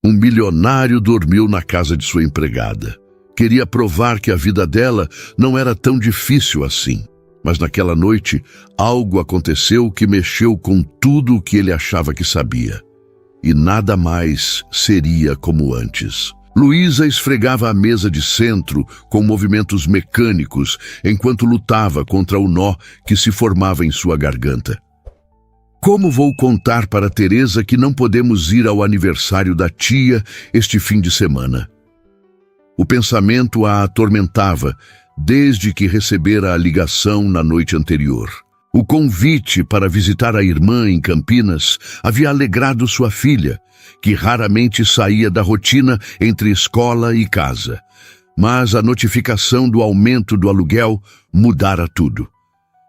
Um milionário dormiu na casa de sua empregada. Queria provar que a vida dela não era tão difícil assim. Mas naquela noite, algo aconteceu que mexeu com tudo o que ele achava que sabia. E nada mais seria como antes. Luísa esfregava a mesa de centro com movimentos mecânicos enquanto lutava contra o nó que se formava em sua garganta. Como vou contar para Teresa que não podemos ir ao aniversário da tia este fim de semana? O pensamento a atormentava desde que recebera a ligação na noite anterior. O convite para visitar a irmã em Campinas havia alegrado sua filha, que raramente saía da rotina entre escola e casa. Mas a notificação do aumento do aluguel mudara tudo.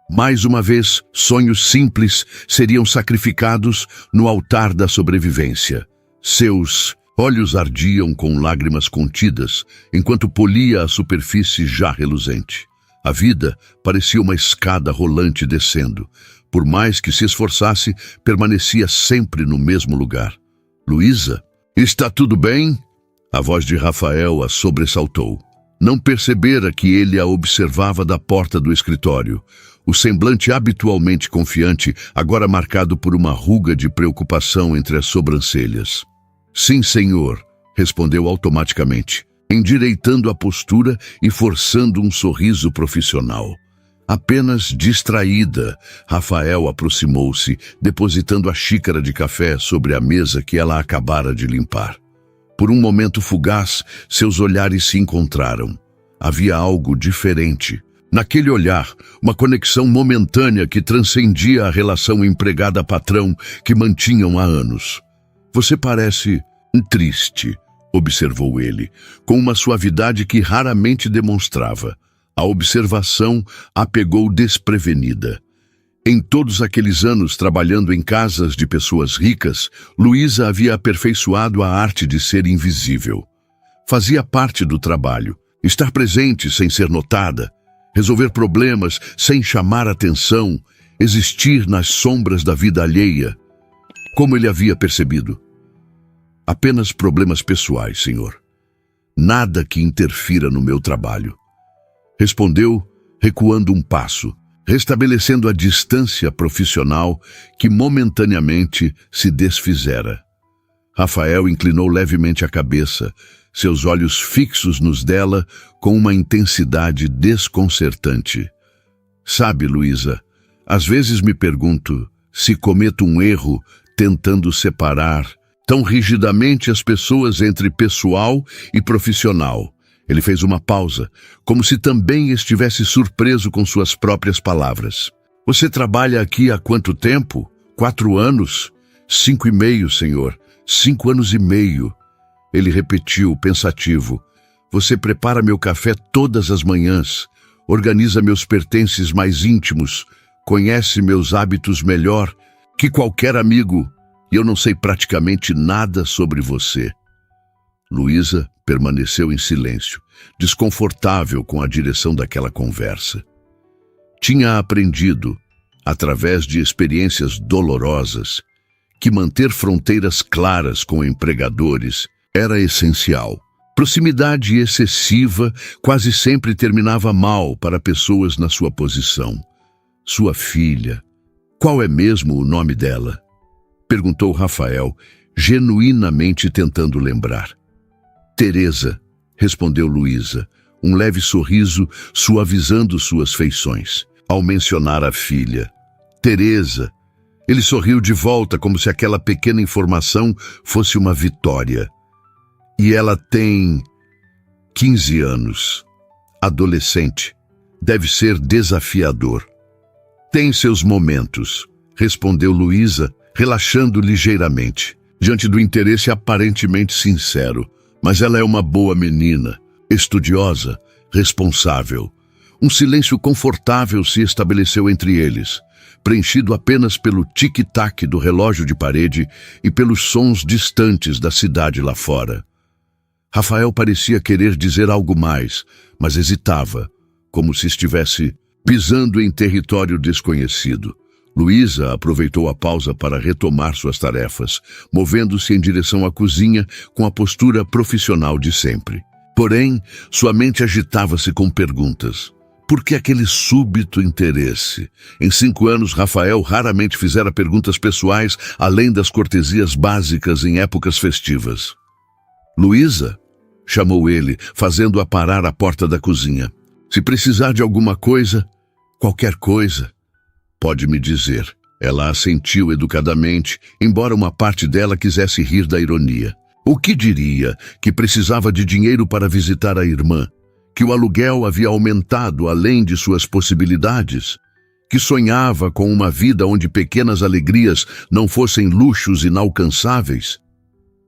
Mais uma vez, sonhos simples seriam sacrificados no altar da sobrevivência. Seus olhos ardiam com lágrimas contidas, enquanto polia a superfície já reluzente. A vida parecia uma escada rolante descendo. Por mais que se esforçasse, permanecia sempre no mesmo lugar. Luísa, está tudo bem? A voz de Rafael a sobressaltou. Não percebera que ele a observava da porta do escritório. O semblante habitualmente confiante, agora marcado por uma ruga de preocupação entre as sobrancelhas. Sim, senhor, respondeu automaticamente, endireitando a postura e forçando um sorriso profissional. Apenas distraída, Rafael aproximou-se, depositando a xícara de café sobre a mesa que ela acabara de limpar. Por um momento fugaz, seus olhares se encontraram. Havia algo diferente. Naquele olhar, uma conexão momentânea que transcendia a relação empregada-patrão que mantinham há anos. Você parece triste, observou ele, com uma suavidade que raramente demonstrava. A observação a pegou desprevenida. Em todos aqueles anos trabalhando em casas de pessoas ricas, Luísa havia aperfeiçoado a arte de ser invisível. Fazia parte do trabalho, estar presente sem ser notada, resolver problemas sem chamar atenção, existir nas sombras da vida alheia. Como ele havia percebido? Apenas problemas pessoais, senhor. Nada que interfira no meu trabalho. Respondeu, recuando um passo, restabelecendo a distância profissional que momentaneamente se desfizera. Rafael inclinou levemente a cabeça, seus olhos fixos nos dela com uma intensidade desconcertante. Sabe, Luísa, às vezes me pergunto se cometo um erro tentando separar tão rigidamente as pessoas entre pessoal e profissional. Ele fez uma pausa, como se também estivesse surpreso com suas próprias palavras. Você trabalha aqui há quanto tempo? 4 anos? 5,5, senhor. 5 anos e meio. Ele repetiu, pensativo. Você prepara meu café todas as manhãs, organiza meus pertences mais íntimos, conhece meus hábitos melhor que qualquer amigo, e eu não sei praticamente nada sobre você. Luísa permaneceu em silêncio, desconfortável com a direção daquela conversa. Tinha aprendido, através de experiências dolorosas, que manter fronteiras claras com empregadores era essencial. Proximidade excessiva quase sempre terminava mal para pessoas na sua posição. Sua filha, qual é mesmo o nome dela? Perguntou Rafael, genuinamente tentando lembrar. Teresa, respondeu Luísa, um leve sorriso suavizando suas feições, ao mencionar a filha. Teresa. Ele sorriu de volta como se aquela pequena informação fosse uma vitória. E ela tem 15 anos. Adolescente. Deve ser desafiador. Tem seus momentos, respondeu Luísa, relaxando ligeiramente, diante do interesse aparentemente sincero. Mas ela é uma boa menina, estudiosa, responsável. Um silêncio confortável se estabeleceu entre eles, preenchido apenas pelo tic-tac do relógio de parede e pelos sons distantes da cidade lá fora. Rafael parecia querer dizer algo mais, mas hesitava, como se estivesse pisando em território desconhecido. Luísa aproveitou a pausa para retomar suas tarefas, movendo-se em direção à cozinha com a postura profissional de sempre. Porém, sua mente agitava-se com perguntas. Por que aquele súbito interesse? Em 5 anos, Rafael raramente fizera perguntas pessoais além das cortesias básicas em épocas festivas. Luísa, chamou ele, fazendo-a parar à porta da cozinha. Se precisar de alguma coisa, qualquer coisa, pode me dizer. Ela assentiu educadamente, embora uma parte dela quisesse rir da ironia. O que diria? Que precisava de dinheiro para visitar a irmã? Que o aluguel havia aumentado além de suas possibilidades? Que sonhava com uma vida onde pequenas alegrias não fossem luxos inalcançáveis?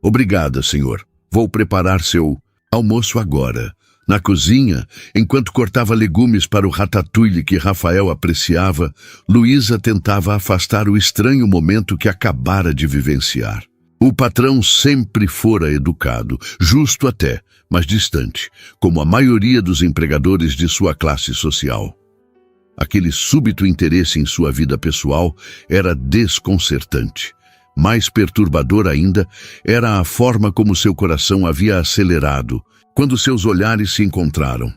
Obrigada, senhor. Vou preparar seu almoço agora. Na cozinha, enquanto cortava legumes para o ratatouille que Rafael apreciava, Luísa tentava afastar o estranho momento que acabara de vivenciar. O patrão sempre fora educado, justo até, mas distante, como a maioria dos empregadores de sua classe social. Aquele súbito interesse em sua vida pessoal era desconcertante. Mais perturbador ainda era a forma como seu coração havia acelerado quando seus olhares se encontraram.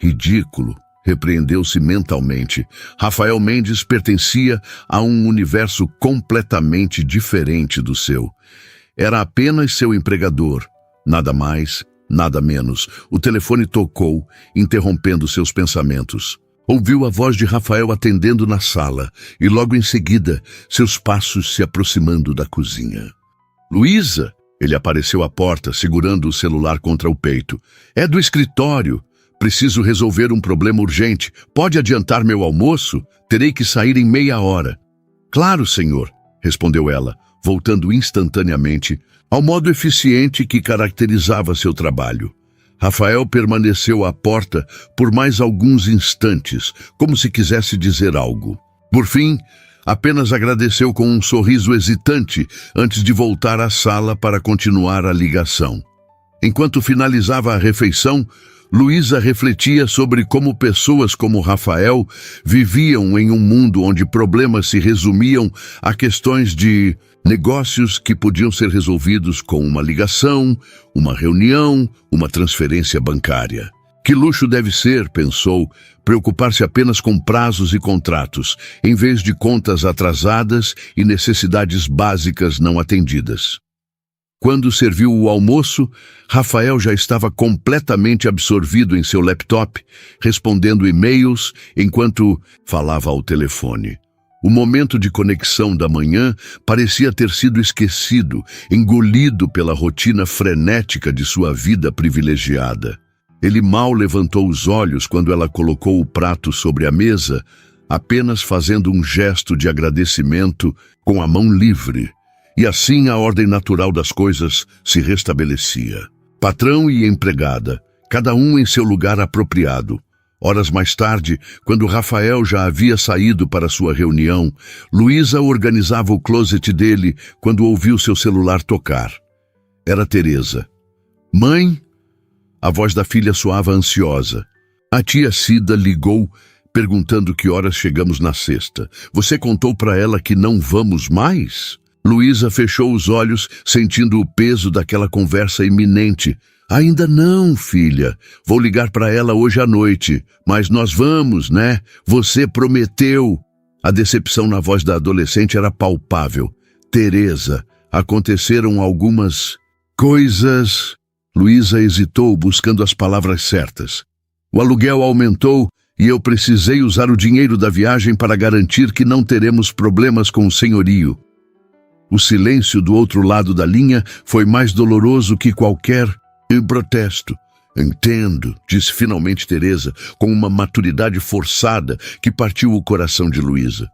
Ridículo, repreendeu-se mentalmente. Rafael Mendes pertencia a um universo completamente diferente do seu. Era apenas seu empregador, nada mais, nada menos. O telefone tocou, interrompendo seus pensamentos. Ouviu a voz de Rafael atendendo na sala e logo em seguida, seus passos se aproximando da cozinha. Luísa! Ele apareceu à porta, segurando o celular contra o peito. É do escritório. Preciso resolver um problema urgente. Pode adiantar meu almoço? Terei que sair em meia hora. Claro, senhor, respondeu ela, voltando instantaneamente ao modo eficiente que caracterizava seu trabalho. Rafael permaneceu à porta por mais alguns instantes, como se quisesse dizer algo. Por fim, apenas agradeceu com um sorriso hesitante antes de voltar à sala para continuar a ligação. Enquanto finalizava a refeição, Luísa refletia sobre como pessoas como Rafael viviam em um mundo onde problemas se resumiam a questões de negócios que podiam ser resolvidos com uma ligação, uma reunião, uma transferência bancária. Que luxo deve ser, pensou, preocupar-se apenas com prazos e contratos, em vez de contas atrasadas e necessidades básicas não atendidas. Quando serviu o almoço, Rafael já estava completamente absorvido em seu laptop, respondendo e-mails enquanto falava ao telefone. O momento de conexão da manhã parecia ter sido esquecido, engolido pela rotina frenética de sua vida privilegiada. Ele mal levantou os olhos quando ela colocou o prato sobre a mesa, apenas fazendo um gesto de agradecimento com a mão livre. E assim a ordem natural das coisas se restabelecia. Patrão e empregada, cada um em seu lugar apropriado. Horas mais tarde, quando Rafael já havia saído para sua reunião, Luísa organizava o closet dele quando ouviu seu celular tocar. Era Teresa. Mãe? A voz da filha soava ansiosa. A tia Cida ligou, perguntando que horas chegamos na sexta. Você contou para ela que não vamos mais? Luísa fechou os olhos, sentindo o peso daquela conversa iminente. Ainda não, filha. Vou ligar para ela hoje à noite. Mas nós vamos, né? Você prometeu. A decepção na voz da adolescente era palpável. Teresa, aconteceram algumas coisas. Luísa hesitou, buscando as palavras certas. O aluguel aumentou e eu precisei usar o dinheiro da viagem para garantir que não teremos problemas com o senhorio. O silêncio do outro lado da linha foi mais doloroso que qualquer protesto. Entendo, disse finalmente Teresa, com uma maturidade forçada que partiu o coração de Luísa.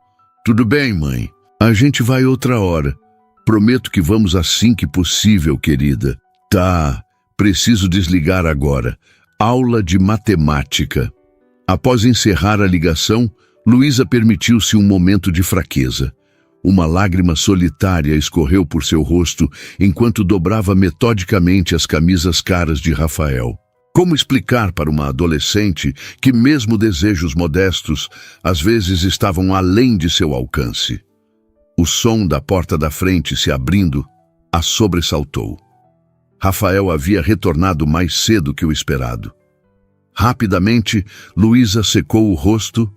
Tudo bem, mãe. A gente vai outra hora. Prometo que vamos assim que possível, querida. Tá, preciso desligar agora. Aula de matemática. Após encerrar a ligação, Luísa permitiu-se um momento de fraqueza. Uma lágrima solitária escorreu por seu rosto enquanto dobrava metodicamente as camisas caras de Rafael. Como explicar para uma adolescente que mesmo desejos modestos às vezes estavam além de seu alcance? O som da porta da frente se abrindo a sobressaltou. Rafael havia retornado mais cedo que o esperado. Rapidamente, Luísa secou o rosto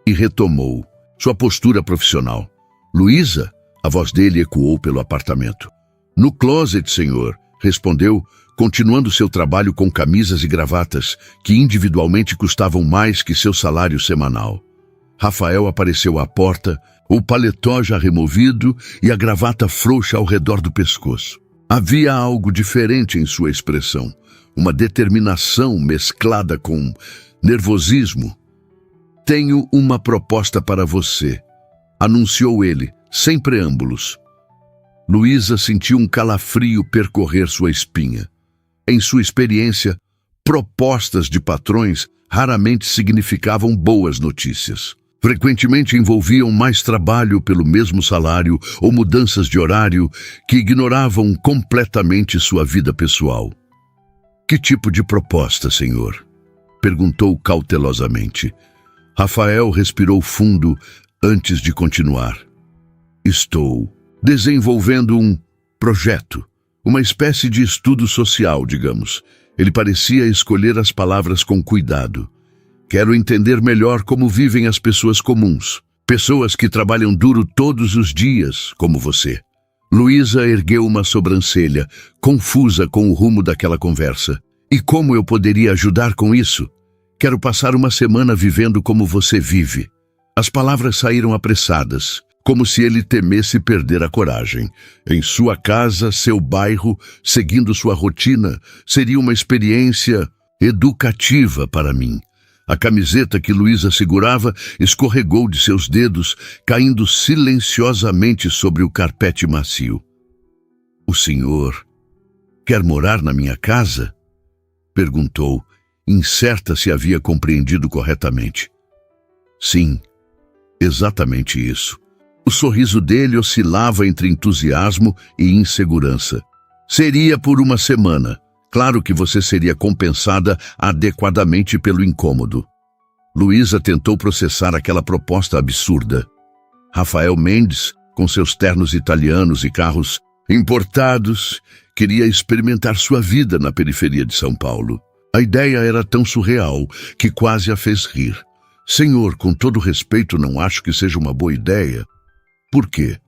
e retomou sua postura profissional. Luísa? A voz dele ecoou pelo apartamento. No closet, senhor, respondeu, continuando seu trabalho com camisas e gravatas, que individualmente custavam mais que seu salário semanal. Rafael apareceu à porta, o paletó já removido e a gravata frouxa ao redor do pescoço. Havia algo diferente em sua expressão, uma determinação mesclada com nervosismo. Tenho uma proposta para você, anunciou ele, sem preâmbulos. Luísa sentiu um calafrio percorrer sua espinha. Em sua experiência, propostas de patrões raramente significavam boas notícias. Frequentemente envolviam mais trabalho pelo mesmo salário ou mudanças de horário que ignoravam completamente sua vida pessoal. Que tipo de proposta, senhor? Perguntou cautelosamente. Rafael respirou fundo antes de continuar. Estou desenvolvendo um projeto, uma espécie de estudo social, digamos. Ele parecia escolher as palavras com cuidado. Quero entender melhor como vivem as pessoas comuns, pessoas que trabalham duro todos os dias, como você. Luísa ergueu uma sobrancelha, confusa com o rumo daquela conversa. E como eu poderia ajudar com isso? Quero passar uma semana vivendo como você vive. As palavras saíram apressadas, como se ele temesse perder a coragem. Em sua casa, seu bairro, seguindo sua rotina, seria uma experiência educativa para mim. A camiseta que Luísa segurava escorregou de seus dedos, caindo silenciosamente sobre o carpete macio. O senhor quer morar na minha casa? Perguntou, incerta se havia compreendido corretamente. Sim, exatamente isso. O sorriso dele oscilava entre entusiasmo e insegurança. Seria por uma semana. Claro que você seria compensada adequadamente pelo incômodo. Luísa tentou processar aquela proposta absurda. Rafael Mendes, com seus ternos italianos e carros importados, queria experimentar sua vida na periferia de São Paulo. A ideia era tão surreal que quase a fez rir. Senhor, com todo respeito, não acho que seja uma boa ideia. Por quê?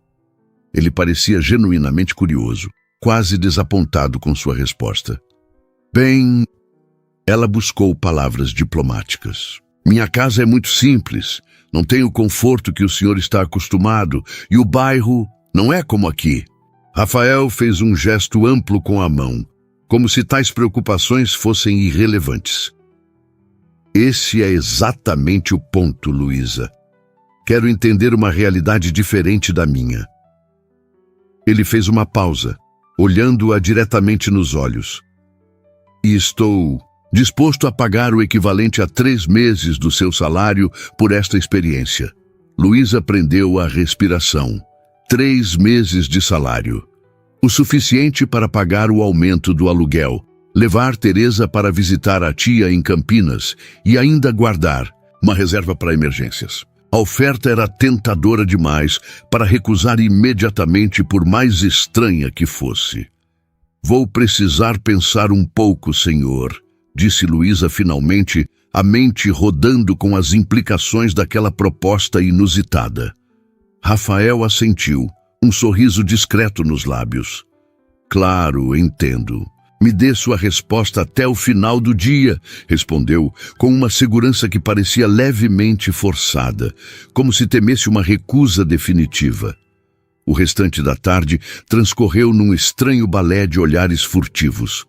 Ele parecia genuinamente curioso, quase desapontado com sua resposta. Bem, ela buscou palavras diplomáticas. Minha casa é muito simples, não tem o conforto que o senhor está acostumado e o bairro não é como aqui. Rafael fez um gesto amplo com a mão, como se tais preocupações fossem irrelevantes. Esse é exatamente o ponto, Luísa. Quero entender uma realidade diferente da minha. Ele fez uma pausa, olhando-a diretamente nos olhos. E estou disposto a pagar o equivalente a 3 meses do seu salário por esta experiência. Luísa prendeu a respiração. 3 meses de salário. O suficiente para pagar o aumento do aluguel, levar Teresa para visitar a tia em Campinas e ainda guardar uma reserva para emergências. A oferta era tentadora demais para recusar imediatamente, por mais estranha que fosse. Vou precisar pensar um pouco, senhor, disse Luísa finalmente, a mente rodando com as implicações daquela proposta inusitada. Rafael assentiu, um sorriso discreto nos lábios. Claro, entendo. Me dê sua resposta até o final do dia, respondeu, com uma segurança que parecia levemente forçada, como se temesse uma recusa definitiva. O restante da tarde transcorreu num estranho balé de olhares furtivos.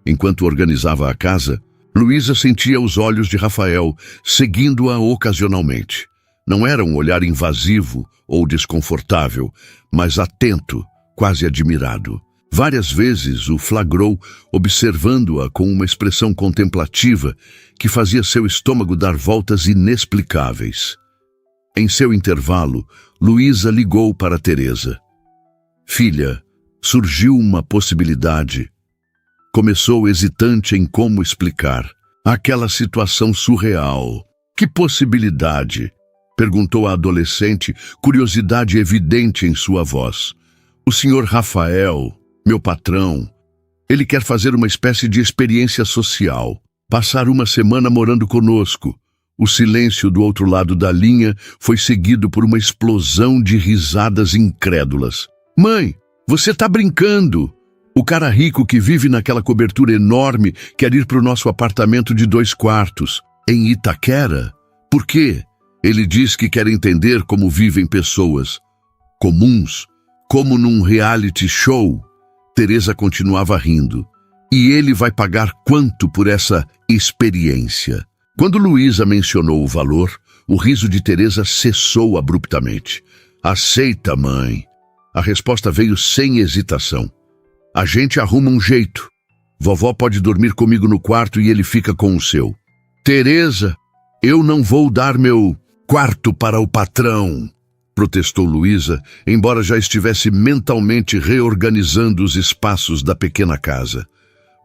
Enquanto organizava a casa, Luísa sentia os olhos de Rafael, seguindo-a ocasionalmente. Não era um olhar invasivo ou desconfortável, mas atento, quase admirado. Várias vezes o flagrou, observando-a com uma expressão contemplativa que fazia seu estômago dar voltas inexplicáveis. Em seu intervalo, Luísa ligou para Teresa. Filha, surgiu uma possibilidade. Começou hesitante em como explicar. Aquela situação surreal. Que possibilidade? Perguntou a adolescente, curiosidade evidente em sua voz. O senhor Rafael, meu patrão, ele quer fazer uma espécie de experiência social, passar uma semana morando conosco. O silêncio do outro lado da linha foi seguido por uma explosão de risadas incrédulas. Mãe, você tá brincando! O cara rico que vive naquela cobertura enorme quer ir para o nosso apartamento de 2 quartos, em Itaquera. Por quê? Ele diz que quer entender como vivem pessoas comuns, como num reality show. Teresa continuava rindo. E ele vai pagar quanto por essa experiência? Quando Luísa mencionou o valor, o riso de Teresa cessou abruptamente. Aceita, mãe. A resposta veio sem hesitação. A gente arruma um jeito. Vovó pode dormir comigo no quarto e ele fica com o seu. Teresa, eu não vou dar meu quarto para o patrão, protestou Luísa, embora já estivesse mentalmente reorganizando os espaços da pequena casa.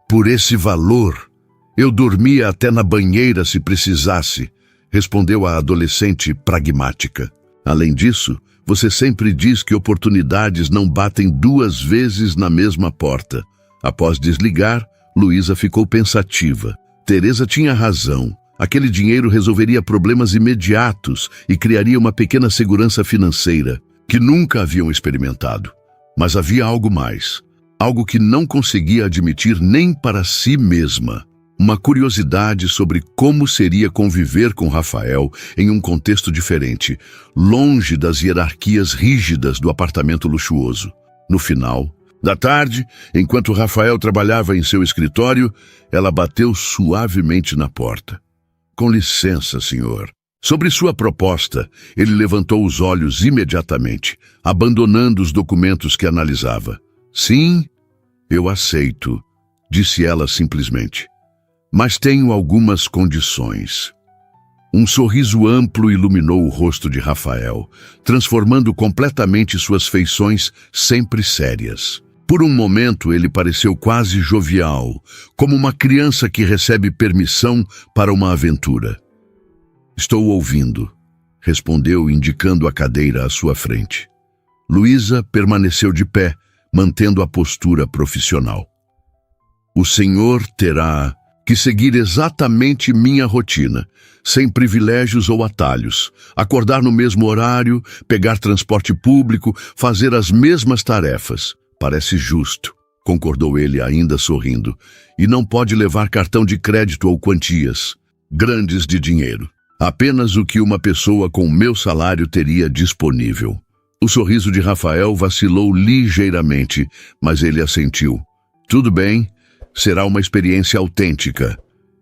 Por esse valor, eu dormia até na banheira se precisasse, respondeu a adolescente pragmática. Além disso, você sempre diz que oportunidades não batem 2 vezes na mesma porta. Após desligar, Luísa ficou pensativa. Teresa tinha razão. Aquele dinheiro resolveria problemas imediatos e criaria uma pequena segurança financeira que nunca haviam experimentado. Mas havia algo mais. Algo que não conseguia admitir nem para si mesma. Uma curiosidade sobre como seria conviver com Rafael em um contexto diferente, longe das hierarquias rígidas do apartamento luxuoso. No final da tarde, enquanto Rafael trabalhava em seu escritório, ela bateu suavemente na porta. Com licença, senhor. Sobre sua proposta, ele levantou os olhos imediatamente, abandonando os documentos que analisava. Sim, eu aceito, disse ela simplesmente. Mas tenho algumas condições. Um sorriso amplo iluminou o rosto de Rafael, transformando completamente suas feições sempre sérias. Por um momento ele pareceu quase jovial, como uma criança que recebe permissão para uma aventura. Estou ouvindo, respondeu, indicando a cadeira à sua frente. Luísa permaneceu de pé, mantendo a postura profissional. O senhor terá que seguir exatamente minha rotina, sem privilégios ou atalhos, acordar no mesmo horário, pegar transporte público, fazer as mesmas tarefas. Parece justo, concordou ele ainda sorrindo, e não pode levar cartão de crédito ou quantias grandes de dinheiro. Apenas o que uma pessoa com meu salário teria disponível. O sorriso de Rafael vacilou ligeiramente, mas ele assentiu. Tudo bem. Será uma experiência autêntica.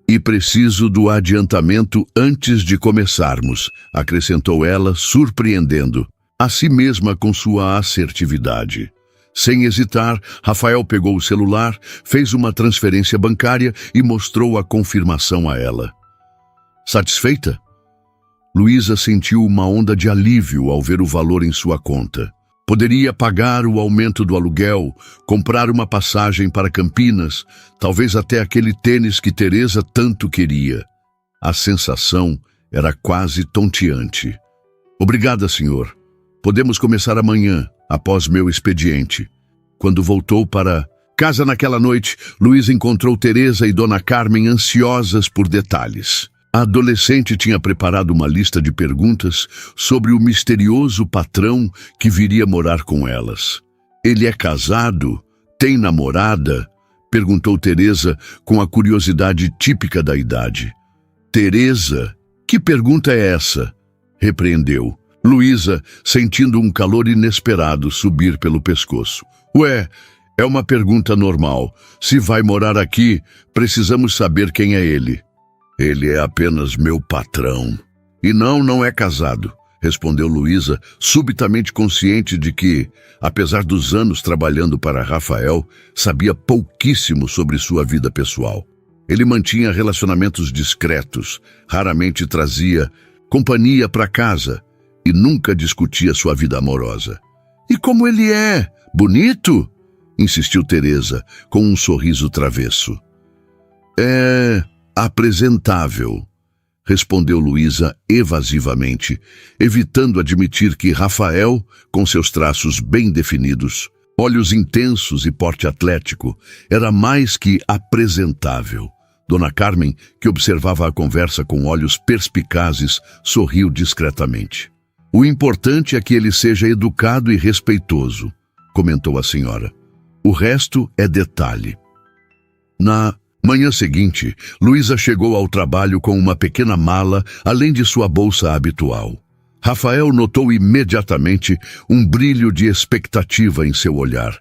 E preciso do adiantamento antes de começarmos, acrescentou ela, surpreendendo a si mesma com sua assertividade. Sem hesitar, Rafael pegou o celular, fez uma transferência bancária e mostrou a confirmação a ela. Satisfeita? Luísa sentiu uma onda de alívio ao ver o valor em sua conta. Poderia pagar o aumento do aluguel, comprar uma passagem para Campinas, talvez até aquele tênis que Teresa tanto queria. A sensação era quase tonteante. Obrigada, senhor. Podemos começar amanhã, após meu expediente. Quando voltou para casa naquela noite, Luísa encontrou Teresa e Dona Carmen ansiosas por detalhes. A adolescente tinha preparado uma lista de perguntas sobre o misterioso patrão que viria morar com elas. Ele é casado? Tem namorada? Perguntou Teresa com a curiosidade típica da idade. Teresa, que pergunta é essa? Repreendeu. Luísa, sentindo um calor inesperado subir pelo pescoço. Ué, é uma pergunta normal. Se vai morar aqui, precisamos saber quem é ele. Ele é apenas meu patrão. E não é casado, respondeu Luísa, subitamente consciente de que, apesar dos anos trabalhando para Rafael, sabia pouquíssimo sobre sua vida pessoal. Ele mantinha relacionamentos discretos, raramente trazia companhia para casa e nunca discutia sua vida amorosa. E como ele é? Bonito? Insistiu Teresa, com um sorriso travesso. É apresentável, respondeu Luísa evasivamente, evitando admitir que Rafael, com seus traços bem definidos, olhos intensos e porte atlético, era mais que apresentável. Dona Carmen, que observava a conversa com olhos perspicazes, sorriu discretamente. O importante é que ele seja educado e respeitoso, comentou a senhora. O resto é detalhe. Na manhã seguinte, Luísa chegou ao trabalho com uma pequena mala, além de sua bolsa habitual. Rafael notou imediatamente um brilho de expectativa em seu olhar.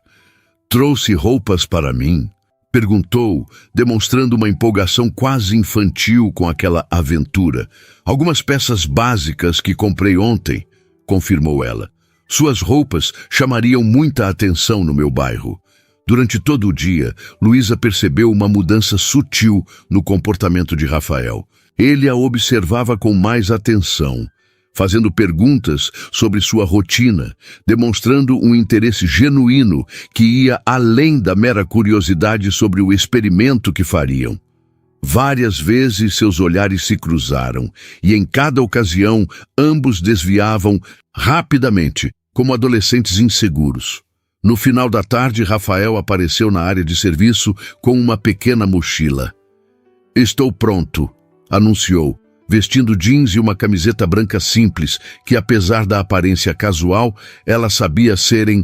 "Trouxe roupas para mim?" perguntou, demonstrando uma empolgação quase infantil com aquela aventura. "Algumas peças básicas que comprei ontem", confirmou ela. "Suas roupas chamariam muita atenção no meu bairro." Durante todo o dia, Luísa percebeu uma mudança sutil no comportamento de Rafael. Ele a observava com mais atenção, fazendo perguntas sobre sua rotina, demonstrando um interesse genuíno que ia além da mera curiosidade sobre o experimento que fariam. Várias vezes seus olhares se cruzaram, e em cada ocasião ambos desviavam rapidamente, como adolescentes inseguros. No final da tarde, Rafael apareceu na área de serviço com uma pequena mochila. "Estou pronto", anunciou, vestindo jeans e uma camiseta branca simples, que apesar da aparência casual, ela sabia serem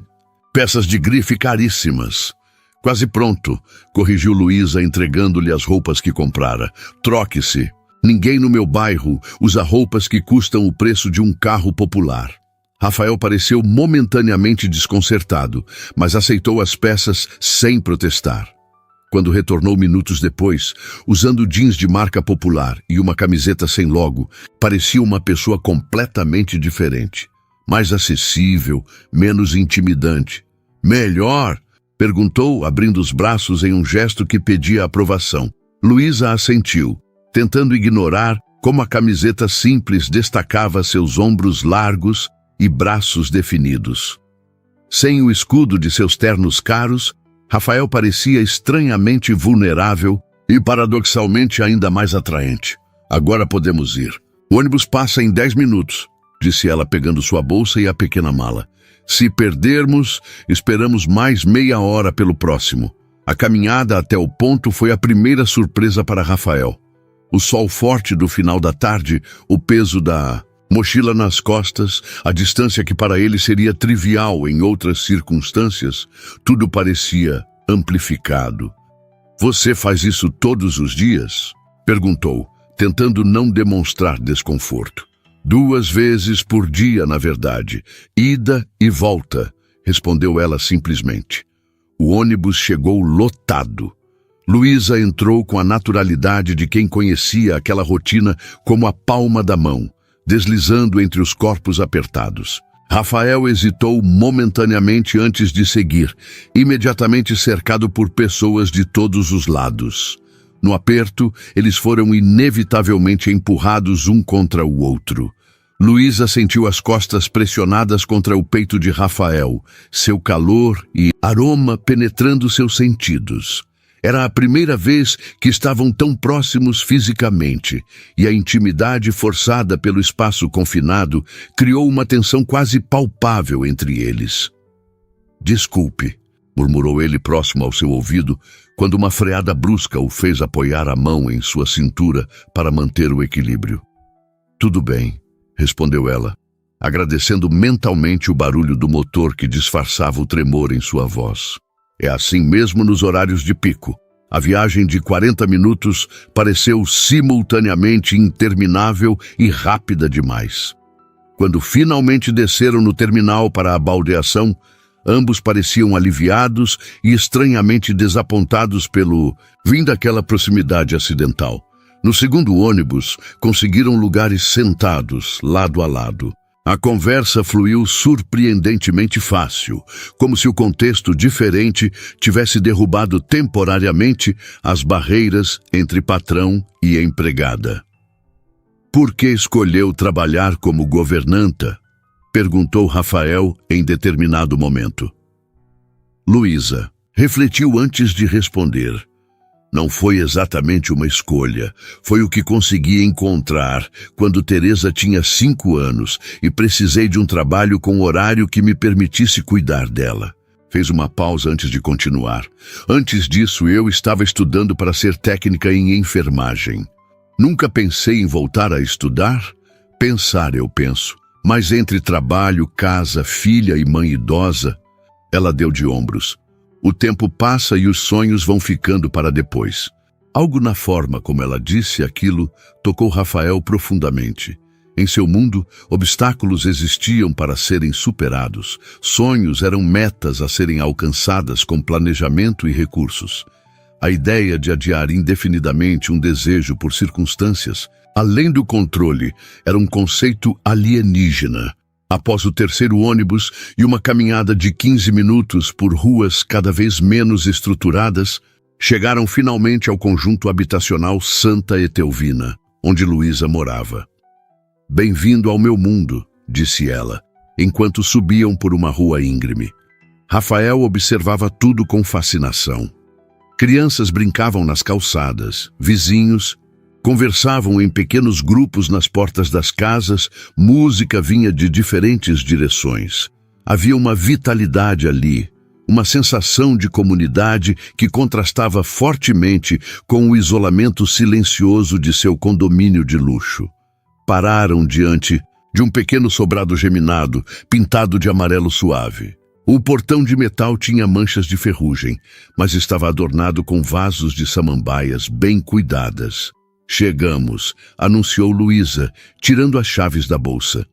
peças de grife caríssimas. "Quase pronto", corrigiu Luísa, entregando-lhe as roupas que comprara. "Troque-se. Ninguém no meu bairro usa roupas que custam o preço de um carro popular." Rafael pareceu momentaneamente desconcertado, mas aceitou as peças sem protestar. Quando retornou minutos depois, usando jeans de marca popular e uma camiseta sem logo, parecia uma pessoa completamente diferente. Mais acessível, menos intimidante. "Melhor?", perguntou, abrindo os braços em um gesto que pedia aprovação. Luísa assentiu, tentando ignorar como a camiseta simples destacava seus ombros largos e braços definidos. Sem o escudo de seus ternos caros, Rafael parecia estranhamente vulnerável e paradoxalmente ainda mais atraente. "Agora podemos ir. O ônibus passa em 10 minutos, disse ela pegando sua bolsa e a pequena mala. "Se perdermos, esperamos mais meia hora pelo próximo." A caminhada até o ponto foi a primeira surpresa para Rafael. O sol forte do final da tarde, o peso da mochila nas costas, a distância que para ele seria trivial em outras circunstâncias, tudo parecia amplificado. "Você faz isso todos os dias?", perguntou, tentando não demonstrar desconforto. "2 vezes por dia, na verdade. Ida e volta", respondeu ela simplesmente. O ônibus chegou lotado. Luísa entrou com a naturalidade de quem conhecia aquela rotina como a palma da mão, deslizando entre os corpos apertados. Rafael hesitou momentaneamente antes de seguir, imediatamente cercado por pessoas de todos os lados. No aperto, eles foram inevitavelmente empurrados um contra o outro. Luísa sentiu as costas pressionadas contra o peito de Rafael, seu calor e aroma penetrando seus sentidos. Era a primeira vez que estavam tão próximos fisicamente, e a intimidade forçada pelo espaço confinado criou uma tensão quase palpável entre eles. "Desculpe", murmurou ele próximo ao seu ouvido, quando uma freada brusca o fez apoiar a mão em sua cintura para manter o equilíbrio. "Tudo bem", respondeu ela, agradecendo mentalmente o barulho do motor que disfarçava o tremor em sua voz. É assim mesmo nos horários de pico. A viagem de 40 minutos pareceu simultaneamente interminável e rápida demais. Quando finalmente desceram no terminal para a baldeação, ambos pareciam aliviados e estranhamente desapontados pelo fim daquela proximidade acidental. No segundo ônibus, conseguiram lugares sentados, lado a lado. A conversa fluiu surpreendentemente fácil, como se o contexto diferente tivesse derrubado temporariamente as barreiras entre patrão e empregada. "Por que escolheu trabalhar como governanta?", perguntou Rafael em determinado momento. Luísa refletiu antes de responder. Não foi exatamente uma escolha. Foi o que consegui encontrar quando Teresa tinha 5 anos e precisei de um trabalho com horário que me permitisse cuidar dela. Fez uma pausa antes de continuar. Antes disso, eu estava estudando para ser técnica em enfermagem. Nunca pensei em voltar a estudar? Pensar, eu penso. Mas entre trabalho, casa, filha e mãe idosa, ela deu de ombros. O tempo passa e os sonhos vão ficando para depois. Algo na forma como ela disse aquilo tocou Rafael profundamente. Em seu mundo, obstáculos existiam para serem superados. Sonhos eram metas a serem alcançadas com planejamento e recursos. A ideia de adiar indefinidamente um desejo por circunstâncias, além do controle, era um conceito alienígena. Após o terceiro ônibus e uma caminhada de 15 minutos por ruas cada vez menos estruturadas, chegaram finalmente ao conjunto habitacional Santa Etelvina, onde Luísa morava. "Bem-vindo ao meu mundo", disse ela, enquanto subiam por uma rua íngreme. Rafael observava tudo com fascinação. Crianças brincavam nas calçadas, vizinhos conversavam em pequenos grupos nas portas das casas, música vinha de diferentes direções. Havia uma vitalidade ali, uma sensação de comunidade que contrastava fortemente com o isolamento silencioso de seu condomínio de luxo. Pararam diante de um pequeno sobrado geminado, pintado de amarelo suave. O portão de metal tinha manchas de ferrugem, mas estava adornado com vasos de samambaias bem cuidadas. "Chegamos", anunciou Luísa, tirando as chaves da bolsa.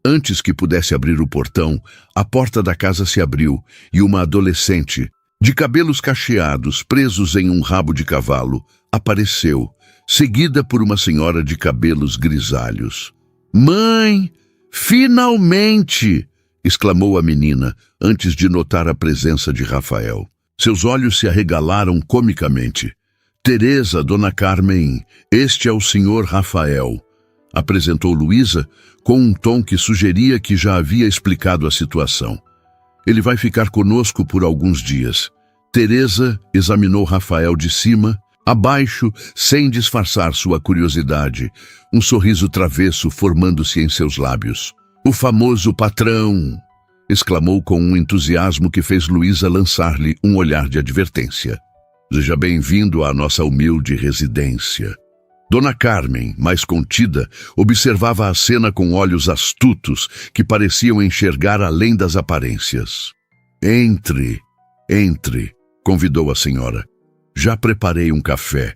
Antes que pudesse abrir o portão, a porta da casa se abriu e uma adolescente, de cabelos cacheados presos em um rabo de cavalo, apareceu, seguida por uma senhora de cabelos grisalhos. "Mãe, finalmente!" exclamou a menina, antes de notar a presença de Rafael. Seus olhos se arregalaram comicamente. "Teresa, Dona Carmen, este é o senhor Rafael", apresentou Luísa com um tom que sugeria que já havia explicado a situação. "Ele vai ficar conosco por alguns dias." Teresa examinou Rafael de cima a baixo, sem disfarçar sua curiosidade, um sorriso travesso formando-se em seus lábios. "O famoso patrão!" exclamou com um entusiasmo que fez Luísa lançar-lhe um olhar de advertência. "Seja bem-vindo à nossa humilde residência." Dona Carmen, mais contida, observava a cena com olhos astutos que pareciam enxergar além das aparências. Entre, convidou a senhora. "Já preparei um café.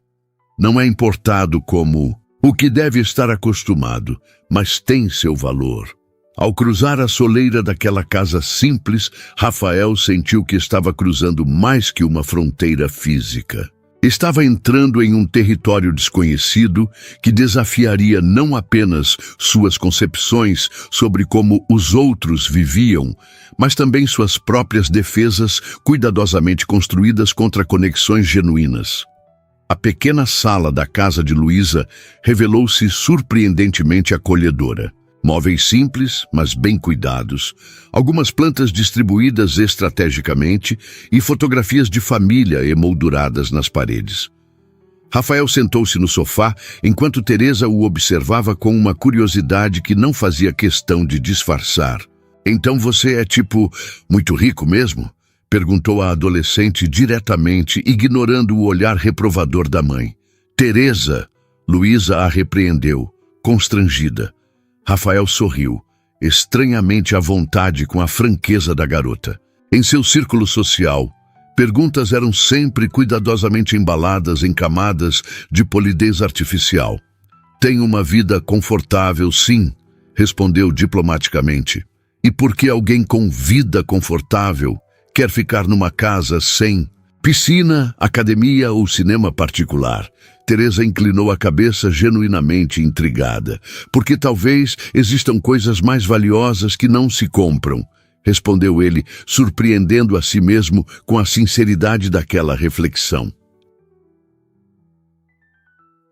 Não é importado como o que deve estar acostumado, mas tem seu valor." Ao cruzar a soleira daquela casa simples, Rafael sentiu que estava cruzando mais que uma fronteira física. Estava entrando em um território desconhecido que desafiaria não apenas suas concepções sobre como os outros viviam, mas também suas próprias defesas cuidadosamente construídas contra conexões genuínas. A pequena sala da casa de Luísa revelou-se surpreendentemente acolhedora. Móveis simples, mas bem cuidados, algumas plantas distribuídas estrategicamente e fotografias de família emolduradas nas paredes. Rafael sentou-se no sofá enquanto Teresa o observava com uma curiosidade que não fazia questão de disfarçar. "Então você é muito rico mesmo?" perguntou a adolescente diretamente, ignorando o olhar reprovador da mãe. "Teresa!" Luísa a repreendeu, constrangida. Rafael sorriu, estranhamente à vontade com a franqueza da garota. Em seu círculo social, perguntas eram sempre cuidadosamente embaladas em camadas de polidez artificial. "Tenho uma vida confortável, sim", respondeu diplomaticamente. "E por que alguém com vida confortável quer ficar numa casa sem piscina, academia ou cinema particular?" Teresa inclinou a cabeça genuinamente intrigada. "Porque talvez existam coisas mais valiosas que não se compram", respondeu ele, surpreendendo a si mesmo com a sinceridade daquela reflexão.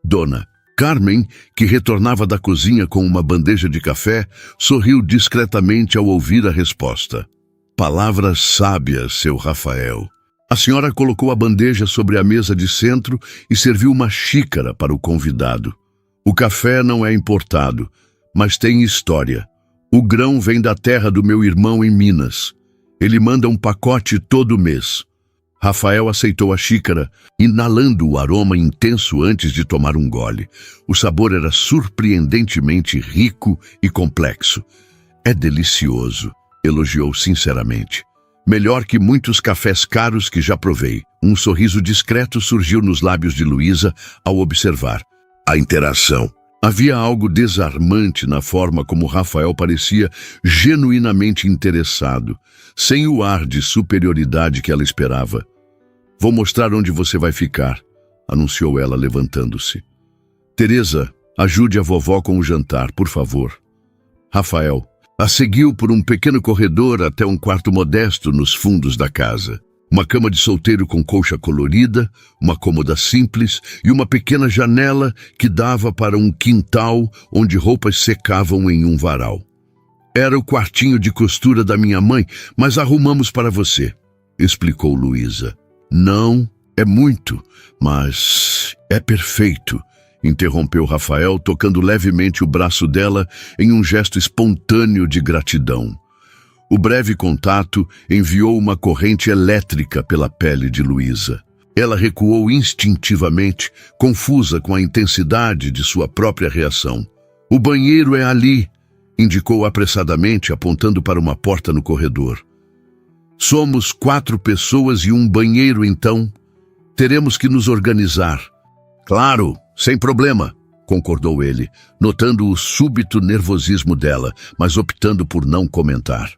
Dona Carmen, que retornava da cozinha com uma bandeja de café, sorriu discretamente ao ouvir a resposta. "Palavras sábias, seu Rafael." A senhora colocou a bandeja sobre a mesa de centro e serviu uma xícara para o convidado. O café não é importado, mas tem história. O grão vem da terra do meu irmão em Minas. Ele manda um pacote todo mês. Rafael aceitou a xícara, inalando o aroma intenso antes de tomar um gole. O sabor era surpreendentemente rico e complexo. É delicioso, elogiou sinceramente. Melhor que muitos cafés caros que já provei. Um sorriso discreto surgiu nos lábios de Luísa ao observar a interação. Havia algo desarmante na forma como Rafael parecia genuinamente interessado, sem o ar de superioridade que ela esperava. Vou mostrar onde você vai ficar, anunciou ela levantando-se. Teresa, ajude a vovó com o jantar, por favor. Rafael a seguiu por um pequeno corredor até um quarto modesto nos fundos da casa. Uma cama de solteiro com colcha colorida, uma cômoda simples e uma pequena janela que dava para um quintal onde roupas secavam em um varal. Era o quartinho de costura da minha mãe, mas arrumamos para você, explicou Luísa. Não, é muito, mas é perfeito, interrompeu Rafael, tocando levemente o braço dela em um gesto espontâneo de gratidão. O breve contato enviou uma corrente elétrica pela pele de Luísa. Ela recuou instintivamente, confusa com a intensidade de sua própria reação. O banheiro é ali, indicou apressadamente, apontando para uma porta no corredor. Somos 4 pessoas e um banheiro, então. Teremos que nos organizar. Claro, sem problema, concordou ele, notando o súbito nervosismo dela, mas optando por não comentar.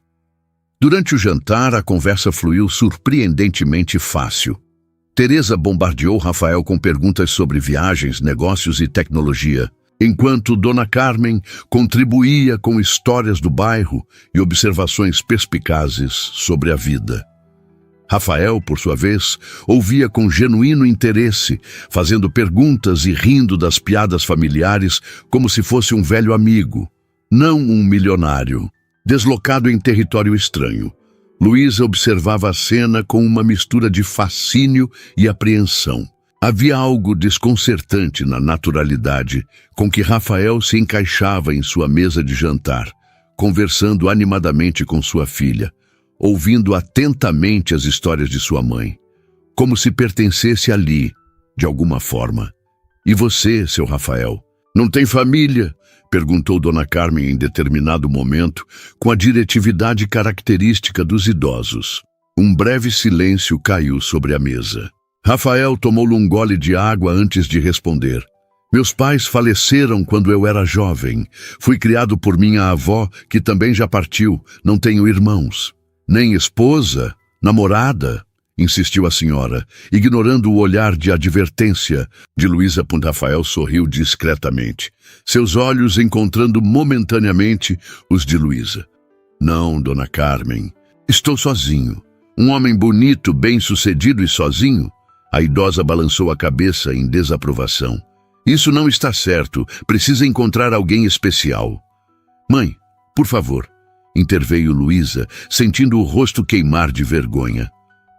Durante o jantar, a conversa fluiu surpreendentemente fácil. Teresa bombardeou Rafael com perguntas sobre viagens, negócios e tecnologia, enquanto Dona Carmen contribuía com histórias do bairro e observações perspicazes sobre a vida. Rafael, por sua vez, ouvia com genuíno interesse, fazendo perguntas e rindo das piadas familiares como se fosse um velho amigo, não um milionário. Deslocado em território estranho, Luísa observava a cena com uma mistura de fascínio e apreensão. Havia algo desconcertante na naturalidade com que Rafael se encaixava em sua mesa de jantar, conversando animadamente com sua filha, ouvindo atentamente as histórias de sua mãe, como se pertencesse ali, de alguma forma. E você, seu Rafael, não tem família? Perguntou Dona Carmen em determinado momento, com a diretividade característica dos idosos. Um breve silêncio caiu sobre a mesa. Rafael tomou um gole de água antes de responder. Meus pais faleceram quando eu era jovem. Fui criado por minha avó, que também já partiu. Não tenho irmãos. Nem esposa, namorada, insistiu a senhora, ignorando o olhar de advertência de Luísa. Rafael sorriu discretamente, seus olhos encontrando momentaneamente os de Luísa. Não, Dona Carmen, estou sozinho. Um homem bonito, bem-sucedido e sozinho? A idosa balançou a cabeça em desaprovação. Isso não está certo, precisa encontrar alguém especial. Mãe, por favor, interveio Luísa, sentindo o rosto queimar de vergonha.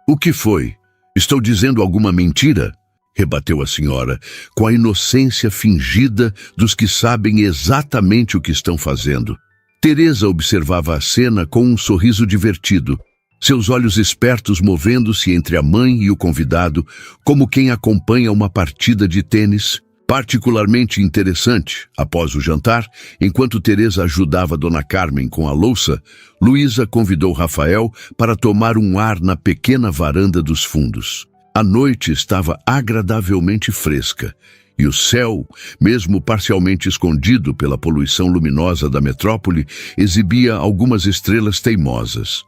O que foi? Estou dizendo alguma mentira? Rebateu a senhora, com a inocência fingida dos que sabem exatamente o que estão fazendo. Teresa observava a cena com um sorriso divertido, seus olhos espertos movendo-se entre a mãe e o convidado, como quem acompanha uma partida de tênis. Particularmente interessante, após o jantar, enquanto Teresa ajudava Dona Carmen com a louça, Luísa convidou Rafael para tomar um ar na pequena varanda dos fundos. A noite estava agradavelmente fresca, e o céu, mesmo parcialmente escondido pela poluição luminosa da metrópole, exibia algumas estrelas teimosas.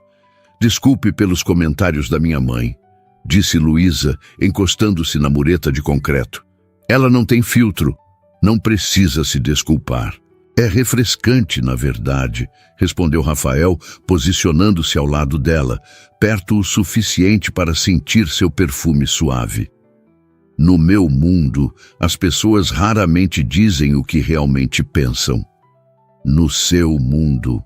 Desculpe pelos comentários da minha mãe, disse Luísa, encostando-se na mureta de concreto. Ela não tem filtro, não precisa se desculpar. É refrescante, na verdade, respondeu Rafael, posicionando-se ao lado dela, perto o suficiente para sentir seu perfume suave. No meu mundo, as pessoas raramente dizem o que realmente pensam. No seu mundo,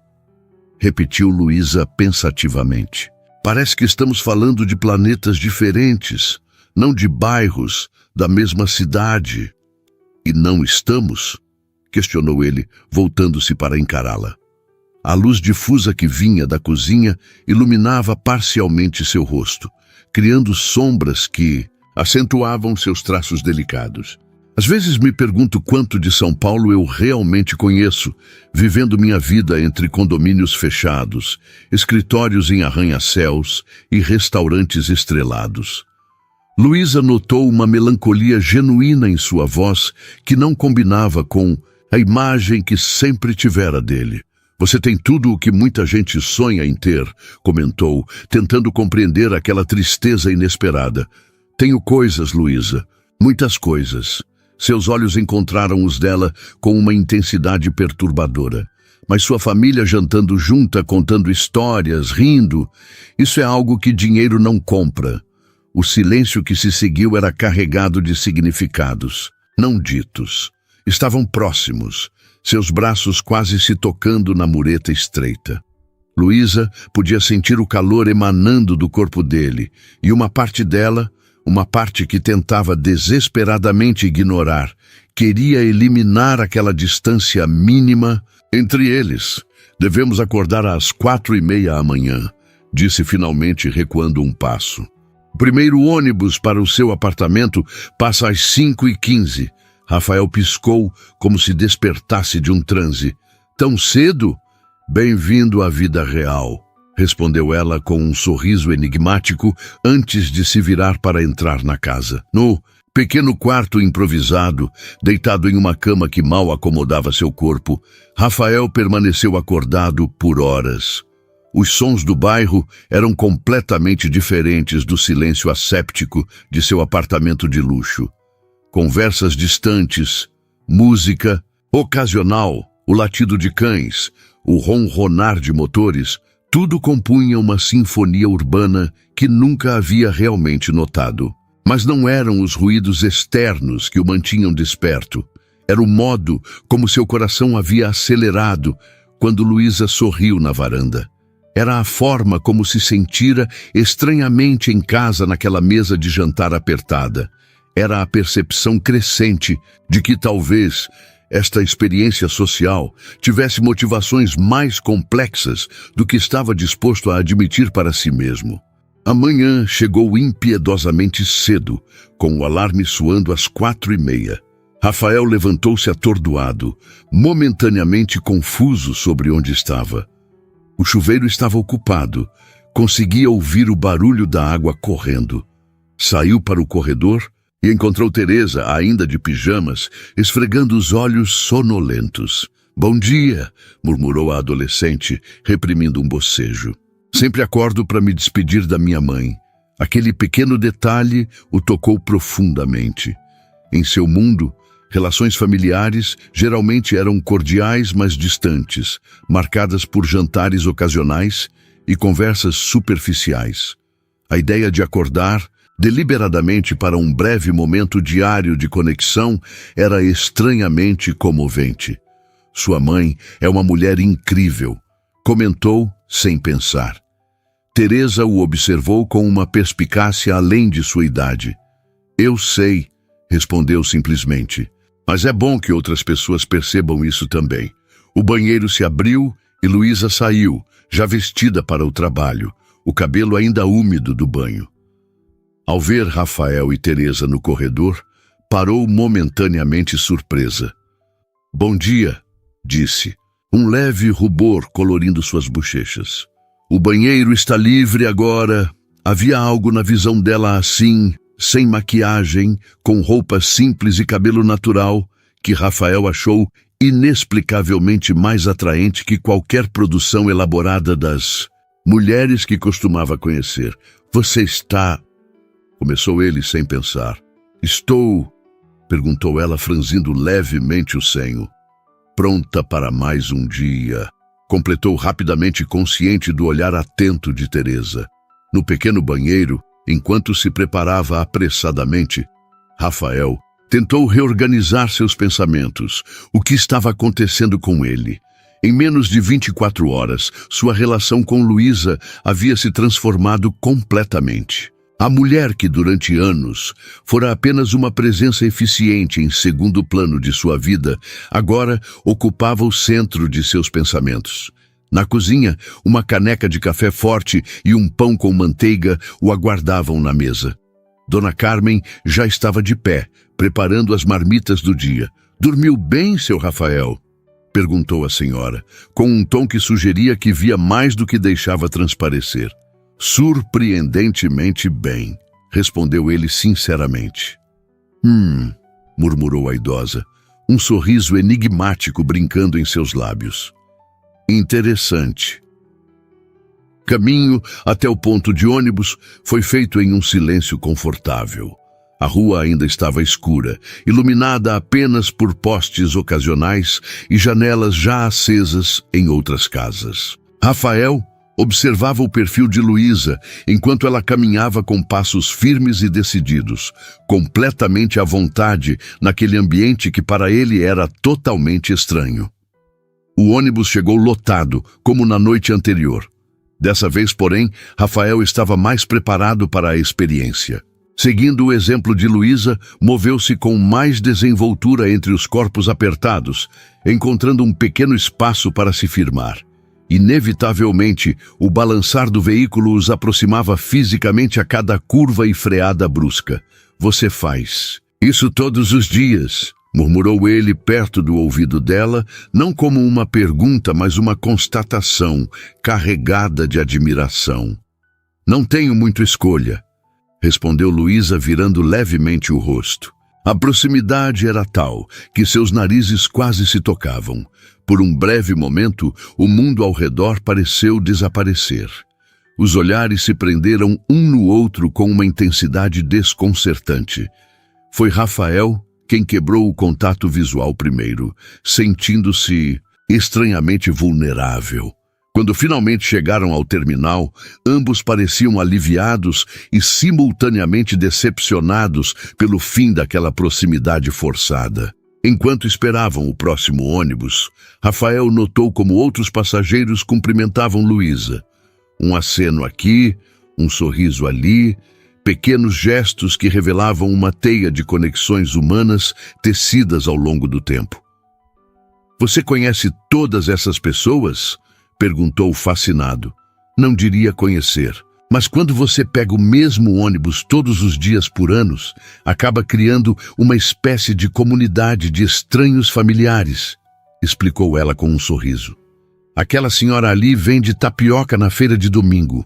repetiu Luísa pensativamente. Parece que estamos falando de planetas diferentes, não de bairros da mesma cidade. E não estamos? Questionou ele, voltando-se para encará-la. A luz difusa que vinha da cozinha iluminava parcialmente seu rosto, criando sombras que acentuavam seus traços delicados. Às vezes me pergunto quanto de São Paulo eu realmente conheço, vivendo minha vida entre condomínios fechados, escritórios em arranha-céus e restaurantes estrelados. Luísa notou uma melancolia genuína em sua voz que não combinava com a imagem que sempre tivera dele. Você tem tudo o que muita gente sonha em ter, comentou, tentando compreender aquela tristeza inesperada. Tenho coisas, Luísa, muitas coisas. Seus olhos encontraram os dela com uma intensidade perturbadora. Mas sua família jantando junta, contando histórias, rindo, isso é algo que dinheiro não compra. O silêncio que se seguiu era carregado de significados, não ditos. Estavam próximos, seus braços quase se tocando na mureta estreita. Luísa podia sentir o calor emanando do corpo dele, e uma parte dela, uma parte que tentava desesperadamente ignorar, queria eliminar aquela distância mínima entre eles. Devemos acordar às 4:30 amanhã, disse finalmente, recuando um passo. O primeiro ônibus para o seu apartamento passa às 5:15. Rafael piscou como se despertasse de um transe. Tão cedo? Bem-vindo à vida real, respondeu ela com um sorriso enigmático antes de se virar para entrar na casa. No pequeno quarto improvisado, deitado em uma cama que mal acomodava seu corpo, Rafael permaneceu acordado por horas. Os sons do bairro eram completamente diferentes do silêncio asséptico de seu apartamento de luxo. Conversas distantes, música ocasional, o latido de cães, o ronronar de motores, tudo compunha uma sinfonia urbana que nunca havia realmente notado. Mas não eram os ruídos externos que o mantinham desperto. Era o modo como seu coração havia acelerado quando Luísa sorriu na varanda. Era a forma como se sentira estranhamente em casa naquela mesa de jantar apertada. Era a percepção crescente de que talvez esta experiência social tivesse motivações mais complexas do que estava disposto a admitir para si mesmo. A manhã chegou impiedosamente cedo, com o alarme soando às 4:30. Rafael levantou-se atordoado, momentaneamente confuso sobre onde estava. O chuveiro estava ocupado. Conseguia ouvir o barulho da água correndo. Saiu para o corredor e encontrou Teresa, ainda de pijamas, esfregando os olhos sonolentos. "Bom dia", murmurou a adolescente, reprimindo um bocejo. "Sempre acordo para me despedir da minha mãe." Aquele pequeno detalhe o tocou profundamente. Em seu mundo, relações familiares geralmente eram cordiais, mas distantes, marcadas por jantares ocasionais e conversas superficiais. A ideia de acordar deliberadamente para um breve momento diário de conexão era estranhamente comovente. "Sua mãe é uma mulher incrível", comentou sem pensar. Teresa o observou com uma perspicácia além de sua idade. "Eu sei", respondeu simplesmente. "Mas é bom que outras pessoas percebam isso também." O banheiro se abriu e Luísa saiu, já vestida para o trabalho, o cabelo ainda úmido do banho. Ao ver Rafael e Teresa no corredor, parou momentaneamente surpresa. "Bom dia", disse, um leve rubor colorindo suas bochechas. "O banheiro está livre agora." Havia algo na visão dela assim, sem maquiagem, com roupas simples e cabelo natural, que Rafael achou inexplicavelmente mais atraente que qualquer produção elaborada das mulheres que costumava conhecer. "Você está..." começou ele sem pensar. "Estou..." perguntou ela, franzindo levemente o senho. "Pronta para mais um dia", completou rapidamente, consciente do olhar atento de Teresa. No pequeno banheiro, enquanto se preparava apressadamente, Rafael tentou reorganizar seus pensamentos. O que estava acontecendo com ele? Em menos de 24 horas, sua relação com Luísa havia se transformado completamente. A mulher que durante anos fora apenas uma presença eficiente em segundo plano de sua vida, agora ocupava o centro de seus pensamentos. Na cozinha, uma caneca de café forte e um pão com manteiga o aguardavam na mesa. Dona Carmen já estava de pé, preparando as marmitas do dia. "Dormiu bem, seu Rafael?" perguntou a senhora, com um tom que sugeria que via mais do que deixava transparecer. "Surpreendentemente bem", respondeu ele sinceramente. Murmurou a idosa, um sorriso enigmático brincando em seus lábios. "Interessante." Caminho até o ponto de ônibus foi feito em um silêncio confortável. A rua ainda estava escura, iluminada apenas por postes ocasionais e janelas já acesas em outras casas. Rafael observava o perfil de Luísa enquanto ela caminhava com passos firmes e decididos, completamente à vontade naquele ambiente que para ele era totalmente estranho. O ônibus chegou lotado, como na noite anterior. Dessa vez, porém, Rafael estava mais preparado para a experiência. Seguindo o exemplo de Luísa, moveu-se com mais desenvoltura entre os corpos apertados, encontrando um pequeno espaço para se firmar. Inevitavelmente, o balançar do veículo os aproximava fisicamente a cada curva e freada brusca. "Você faz isso todos os dias?", murmurou ele perto do ouvido dela, não como uma pergunta, mas uma constatação, carregada de admiração. "Não tenho muita escolha", respondeu Luísa, virando levemente o rosto. A proximidade era tal que seus narizes quase se tocavam. Por um breve momento, o mundo ao redor pareceu desaparecer. Os olhares se prenderam um no outro com uma intensidade desconcertante. Foi Rafael quem quebrou o contato visual primeiro, sentindo-se estranhamente vulnerável. Quando finalmente chegaram ao terminal, ambos pareciam aliviados e simultaneamente decepcionados pelo fim daquela proximidade forçada. Enquanto esperavam o próximo ônibus, Rafael notou como outros passageiros cumprimentavam Luísa. Um aceno aqui, um sorriso ali, pequenos gestos que revelavam uma teia de conexões humanas tecidas ao longo do tempo. "Você conhece todas essas pessoas?", perguntou fascinado. "Não diria conhecer, mas quando você pega o mesmo ônibus todos os dias por anos, acaba criando uma espécie de comunidade de estranhos familiares", explicou ela com um sorriso. "Aquela senhora ali vende tapioca na feira de domingo.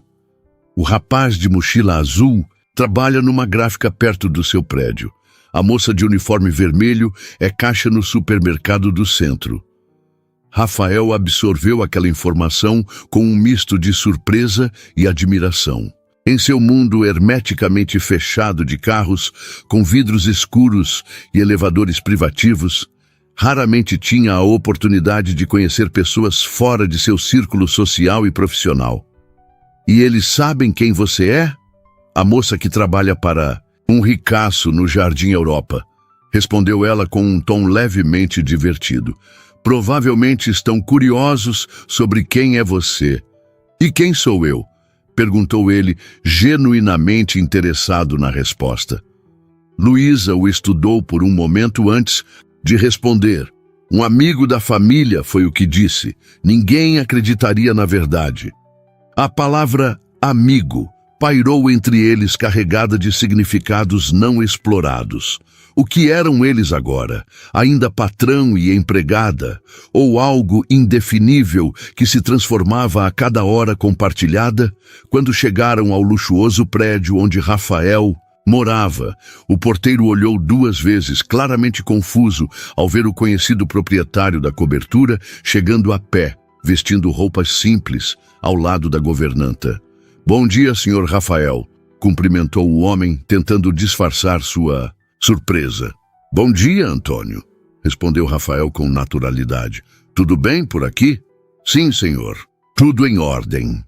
O rapaz de mochila azul trabalha numa gráfica perto do seu prédio. A moça de uniforme vermelho é caixa no supermercado do centro." Rafael absorveu aquela informação com um misto de surpresa e admiração. Em seu mundo hermeticamente fechado de carros, com vidros escuros e elevadores privativos, raramente tinha a oportunidade de conhecer pessoas fora de seu círculo social e profissional. "E eles sabem quem você é?", "A moça que trabalha para um ricaço no Jardim Europa", respondeu ela com um tom levemente divertido. "Provavelmente estão curiosos sobre quem é você." "E quem sou eu?", perguntou ele, genuinamente interessado na resposta. Luísa o estudou por um momento antes de responder. "Um amigo da família", foi o que disse. Ninguém acreditaria na verdade. A palavra amigo pairou entre eles carregada de significados não explorados. O que eram eles agora? Ainda patrão e empregada? Ou algo indefinível que se transformava a cada hora compartilhada? Quando chegaram ao luxuoso prédio onde Rafael morava, o porteiro olhou 2 vezes, claramente confuso, ao ver o conhecido proprietário da cobertura chegando a pé, vestindo roupas simples, ao lado da governanta. "Bom dia, senhor Rafael", cumprimentou o homem, tentando disfarçar sua surpresa. "Bom dia, Antônio", respondeu Rafael com naturalidade. "Tudo bem por aqui?" "Sim, senhor. Tudo em ordem."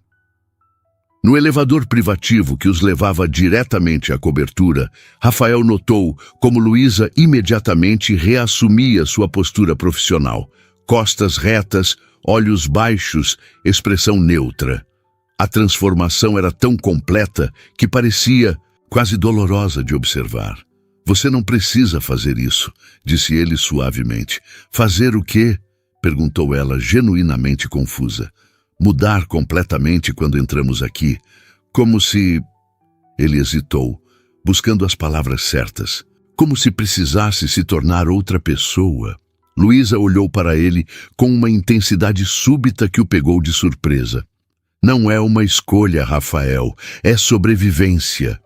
No elevador privativo que os levava diretamente à cobertura, Rafael notou como Luísa imediatamente reassumia sua postura profissional. Costas retas, olhos baixos, expressão neutra. A transformação era tão completa que parecia quase dolorosa de observar. Você não precisa fazer isso, disse ele suavemente. Fazer o quê? Perguntou ela, genuinamente confusa. Mudar completamente quando entramos aqui, como se... Ele hesitou, buscando as palavras certas. Como se precisasse se tornar outra pessoa. Luísa olhou para ele com uma intensidade súbita que o pegou de surpresa. Não é uma escolha, Rafael, é sobrevivência.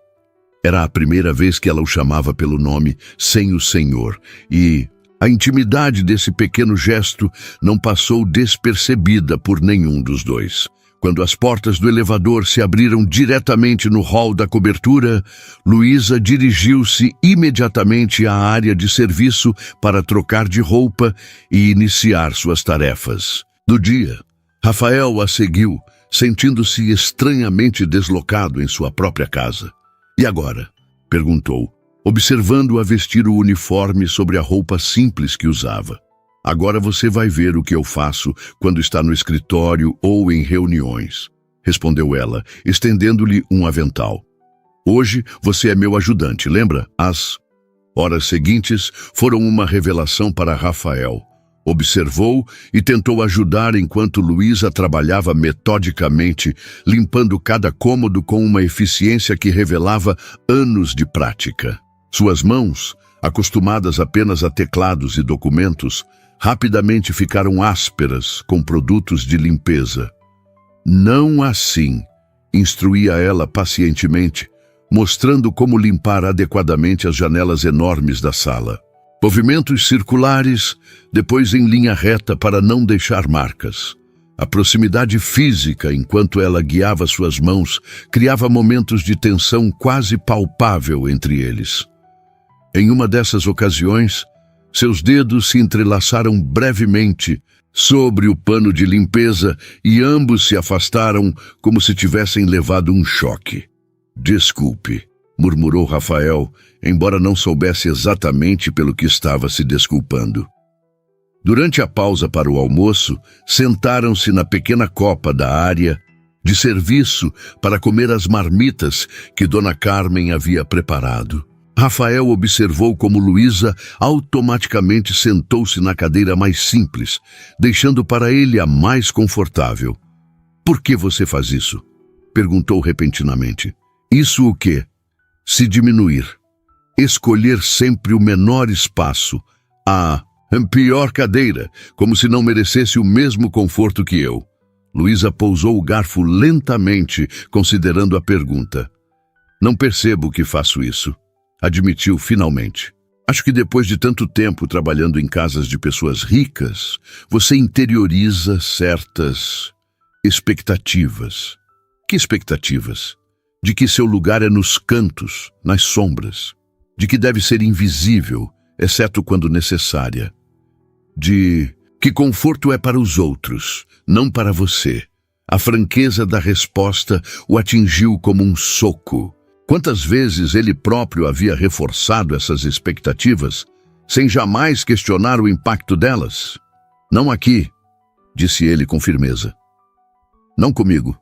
Era a primeira vez que ela o chamava pelo nome, sem o Senhor, e a intimidade desse pequeno gesto não passou despercebida por nenhum dos dois. Quando as portas do elevador se abriram diretamente no hall da cobertura, Luísa dirigiu-se imediatamente à área de serviço para trocar de roupa e iniciar suas tarefas. No dia, Rafael a seguiu, sentindo-se estranhamente deslocado em sua própria casa. E agora? Perguntou, observando-a vestir o uniforme sobre a roupa simples que usava. Agora você vai ver o que eu faço quando está no escritório ou em reuniões, respondeu ela, estendendo-lhe um avental. Hoje você é meu ajudante, lembra? As horas seguintes foram uma revelação para Rafael. Observou e tentou ajudar enquanto Luísa trabalhava metodicamente, limpando cada cômodo com uma eficiência que revelava anos de prática. Suas mãos, acostumadas apenas a teclados e documentos, rapidamente ficaram ásperas com produtos de limpeza. Não assim, instruía ela pacientemente, mostrando como limpar adequadamente as janelas enormes da sala. Movimentos circulares, depois em linha reta para não deixar marcas. A proximidade física, enquanto ela guiava suas mãos, criava momentos de tensão quase palpável entre eles. Em uma dessas ocasiões, seus dedos se entrelaçaram brevemente sobre o pano de limpeza e ambos se afastaram como se tivessem levado um choque. Desculpe, murmurou Rafael, embora não soubesse exatamente pelo que estava se desculpando. Durante a pausa para o almoço, sentaram-se na pequena copa da área de serviço para comer as marmitas que Dona Carmen havia preparado. Rafael observou como Luísa automaticamente sentou-se na cadeira mais simples, deixando para ele a mais confortável. Por que você faz isso? Perguntou repentinamente. Isso o quê? Se diminuir. Escolher sempre o menor espaço. A pior cadeira, como se não merecesse o mesmo conforto que eu. Luísa pousou o garfo lentamente, considerando a pergunta. Não percebo que faço isso. Admitiu finalmente. Acho que depois de tanto tempo trabalhando em casas de pessoas ricas, você interioriza certas expectativas. Que expectativas? De que seu lugar é nos cantos, nas sombras. De que deve ser invisível, exceto quando necessária. De que conforto é para os outros, não para você. A franqueza da resposta o atingiu como um soco. Quantas vezes ele próprio havia reforçado essas expectativas, sem jamais questionar o impacto delas? Não aqui, disse ele com firmeza. Não comigo.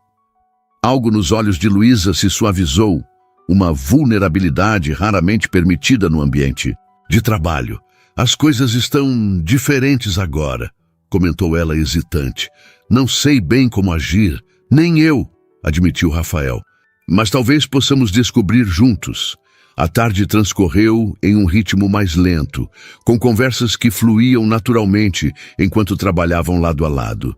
Algo nos olhos de Luísa se suavizou, uma vulnerabilidade raramente permitida no ambiente de trabalho. As coisas estão diferentes agora, comentou ela hesitante. Não sei bem como agir, nem eu, admitiu Rafael. Mas talvez possamos descobrir juntos. A tarde transcorreu em um ritmo mais lento, com conversas que fluíam naturalmente enquanto trabalhavam lado a lado.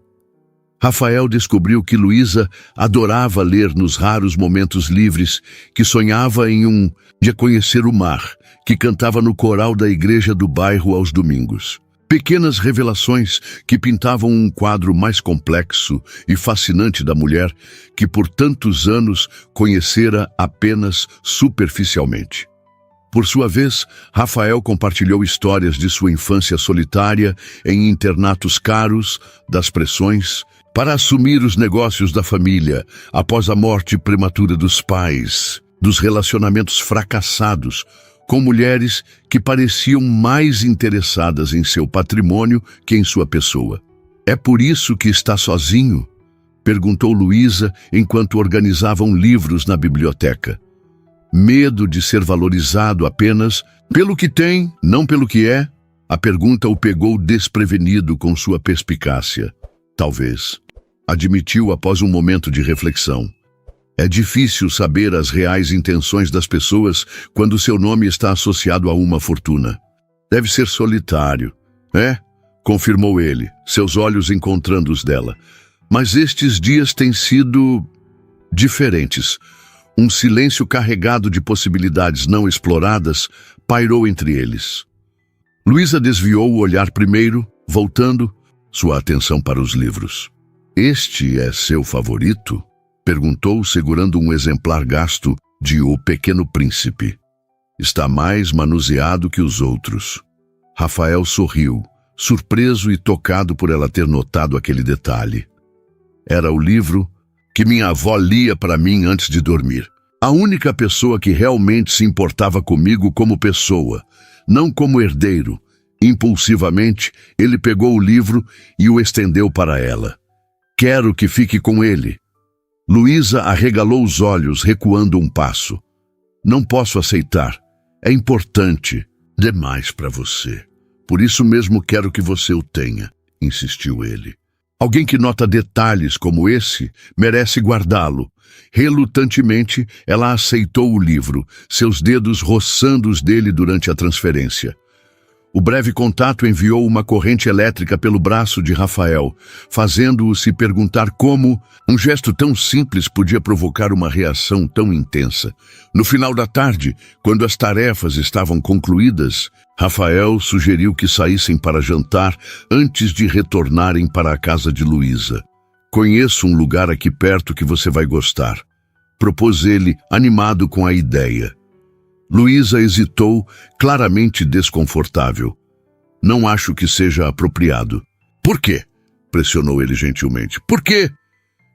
Rafael descobriu que Luísa adorava ler nos raros momentos livres, que sonhava em um dia conhecer o mar, que cantava no coral da igreja do bairro aos domingos. Pequenas revelações que pintavam um quadro mais complexo e fascinante da mulher que por tantos anos conhecera apenas superficialmente. Por sua vez, Rafael compartilhou histórias de sua infância solitária em internatos caros, das pressões, para assumir os negócios da família após a morte prematura dos pais, dos relacionamentos fracassados, com mulheres que pareciam mais interessadas em seu patrimônio que em sua pessoa. É por isso que está sozinho? Perguntou Luísa enquanto organizavam livros na biblioteca. Medo de ser valorizado apenas pelo que tem, não pelo que é? A pergunta o pegou desprevenido com sua perspicácia. Talvez. Admitiu após um momento de reflexão. É difícil saber as reais intenções das pessoas quando seu nome está associado a uma fortuna. Deve ser solitário. É, confirmou ele, seus olhos encontrando os dela. Mas estes dias têm sido diferentes. Um silêncio carregado de possibilidades não exploradas pairou entre eles. Luísa desviou o olhar primeiro, voltando sua atenção para os livros. Este é seu favorito? Perguntou, segurando um exemplar gasto de O Pequeno Príncipe. Está mais manuseado que os outros. Rafael sorriu, surpreso e tocado por ela ter notado aquele detalhe. Era o livro que minha avó lia para mim antes de dormir. A única pessoa que realmente se importava comigo como pessoa, não como herdeiro. Impulsivamente, ele pegou o livro e o estendeu para ela. Quero que fique com ele. Luísa arregalou os olhos, recuando um passo. Não posso aceitar. É importante demais para você. Por isso mesmo quero que você o tenha, insistiu ele. Alguém que nota detalhes como esse merece guardá-lo. Relutantemente, ela aceitou o livro, seus dedos roçando os dele durante a transferência. O breve contato enviou uma corrente elétrica pelo braço de Rafael, fazendo-o se perguntar como um gesto tão simples podia provocar uma reação tão intensa. No final da tarde, quando as tarefas estavam concluídas, Rafael sugeriu que saíssem para jantar antes de retornarem para a casa de Luísa. Conheço um lugar aqui perto que você vai gostar, propôs ele, animado com a ideia. Luísa hesitou, claramente desconfortável. Não acho que seja apropriado. Por quê? Pressionou ele gentilmente. Por quê?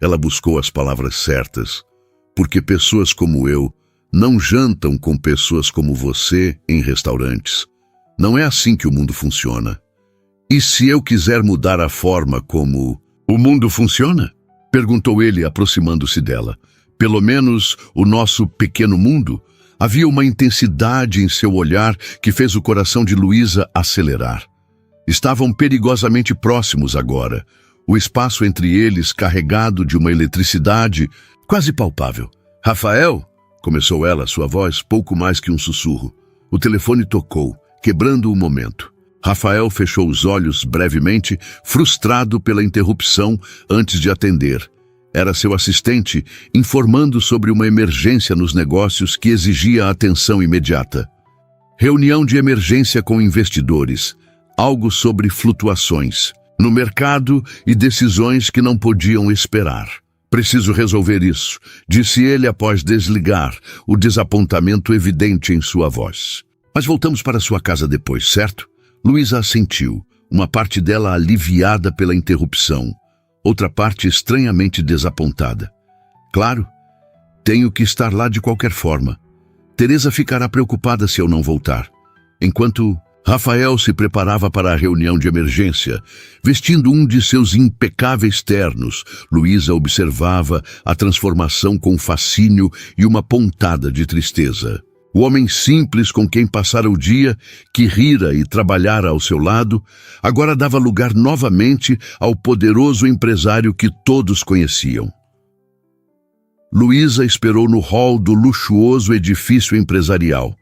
Ela buscou as palavras certas. Porque pessoas como eu não jantam com pessoas como você em restaurantes. Não é assim que o mundo funciona. E se eu quiser mudar a forma como o mundo funciona? Perguntou ele, aproximando-se dela. Pelo menos o nosso pequeno mundo? Havia uma intensidade em seu olhar que fez o coração de Luísa acelerar. Estavam perigosamente próximos agora, o espaço entre eles carregado de uma eletricidade quase palpável. Rafael, começou ela, sua voz pouco mais que um sussurro. O telefone tocou, quebrando o momento. Rafael fechou os olhos brevemente, frustrado pela interrupção antes de atender. Era seu assistente, informando sobre uma emergência nos negócios que exigia atenção imediata. Reunião de emergência com investidores, algo sobre flutuações no mercado e decisões que não podiam esperar. Preciso resolver isso, disse ele após desligar, o desapontamento evidente em sua voz. Mas voltamos para sua casa depois, certo? Luísa assentiu, uma parte dela aliviada pela interrupção. Outra parte estranhamente desapontada. Claro, tenho que estar lá de qualquer forma. Teresa ficará preocupada se eu não voltar. Enquanto Rafael se preparava para a reunião de emergência, vestindo um de seus impecáveis ternos, Luísa observava a transformação com fascínio e uma pontada de tristeza. O homem simples com quem passara o dia, que rira e trabalhara ao seu lado, agora dava lugar novamente ao poderoso empresário que todos conheciam. Luísa esperou no hall do luxuoso edifício empresarial,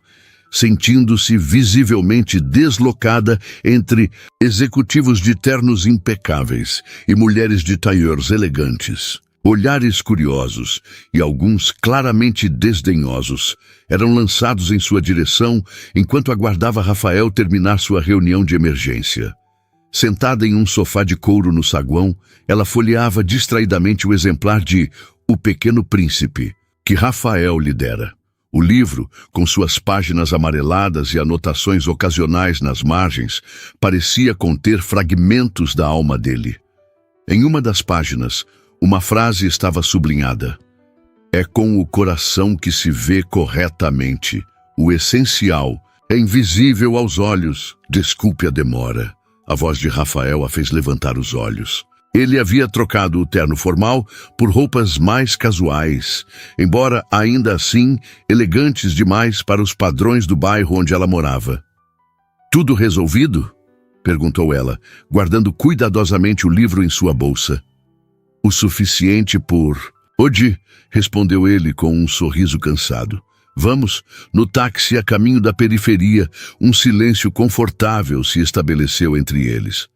sentindo-se visivelmente deslocada entre executivos de ternos impecáveis e mulheres de tailleurs elegantes. Olhares curiosos e alguns claramente desdenhosos eram lançados em sua direção enquanto aguardava Rafael terminar sua reunião de emergência. Sentada em um sofá de couro no saguão, ela folheava distraidamente o exemplar de O Pequeno Príncipe, que Rafael lhe dera. O livro, com suas páginas amareladas e anotações ocasionais nas margens, parecia conter fragmentos da alma dele. Em uma das páginas, uma frase estava sublinhada. É com o coração que se vê corretamente. O essencial é invisível aos olhos. Desculpe a demora. A voz de Rafael a fez levantar os olhos. Ele havia trocado o terno formal por roupas mais casuais, embora ainda assim elegantes demais para os padrões do bairro onde ela morava. "Tudo resolvido?" perguntou ela, guardando cuidadosamente o livro em sua bolsa. "O suficiente por..." "Hoje", respondeu ele com um sorriso cansado. "Vamos." No táxi a caminho da periferia, um silêncio confortável se estabeleceu entre eles.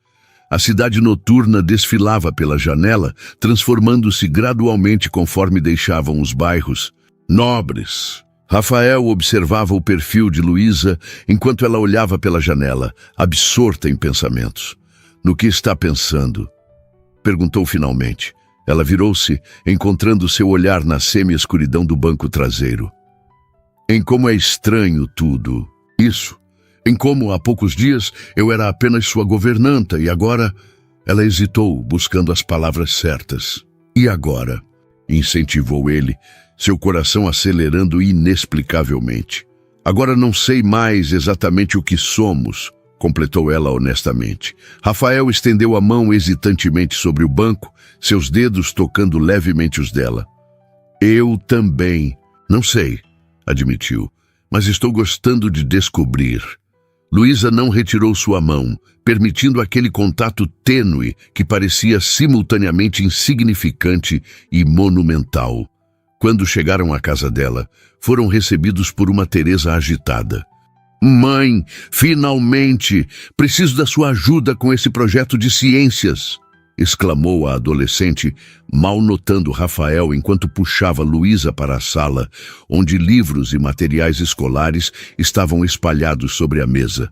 A cidade noturna desfilava pela janela, transformando-se gradualmente conforme deixavam os bairros nobres. Rafael observava o perfil de Luísa enquanto ela olhava pela janela, absorta em pensamentos. "No que está pensando?" perguntou finalmente. Ela virou-se, encontrando seu olhar na semi-escuridão do banco traseiro. "Em como é estranho tudo. Isso. Em como há poucos dias eu era apenas sua governanta e agora..." Ela hesitou, buscando as palavras certas. "E agora?" incentivou ele, seu coração acelerando inexplicavelmente. "Agora não sei mais exatamente o que somos", completou ela honestamente. Rafael estendeu a mão hesitantemente sobre o banco, seus dedos tocando levemente os dela. "Eu também. Não sei", admitiu, "mas estou gostando de descobrir." Luísa não retirou sua mão, permitindo aquele contato tênue que parecia simultaneamente insignificante e monumental. Quando chegaram à casa dela, foram recebidos por uma Teresa agitada. "Mãe, finalmente! Preciso da sua ajuda com esse projeto de ciências!" exclamou a adolescente, mal notando Rafael enquanto puxava Luísa para a sala, onde livros e materiais escolares estavam espalhados sobre a mesa.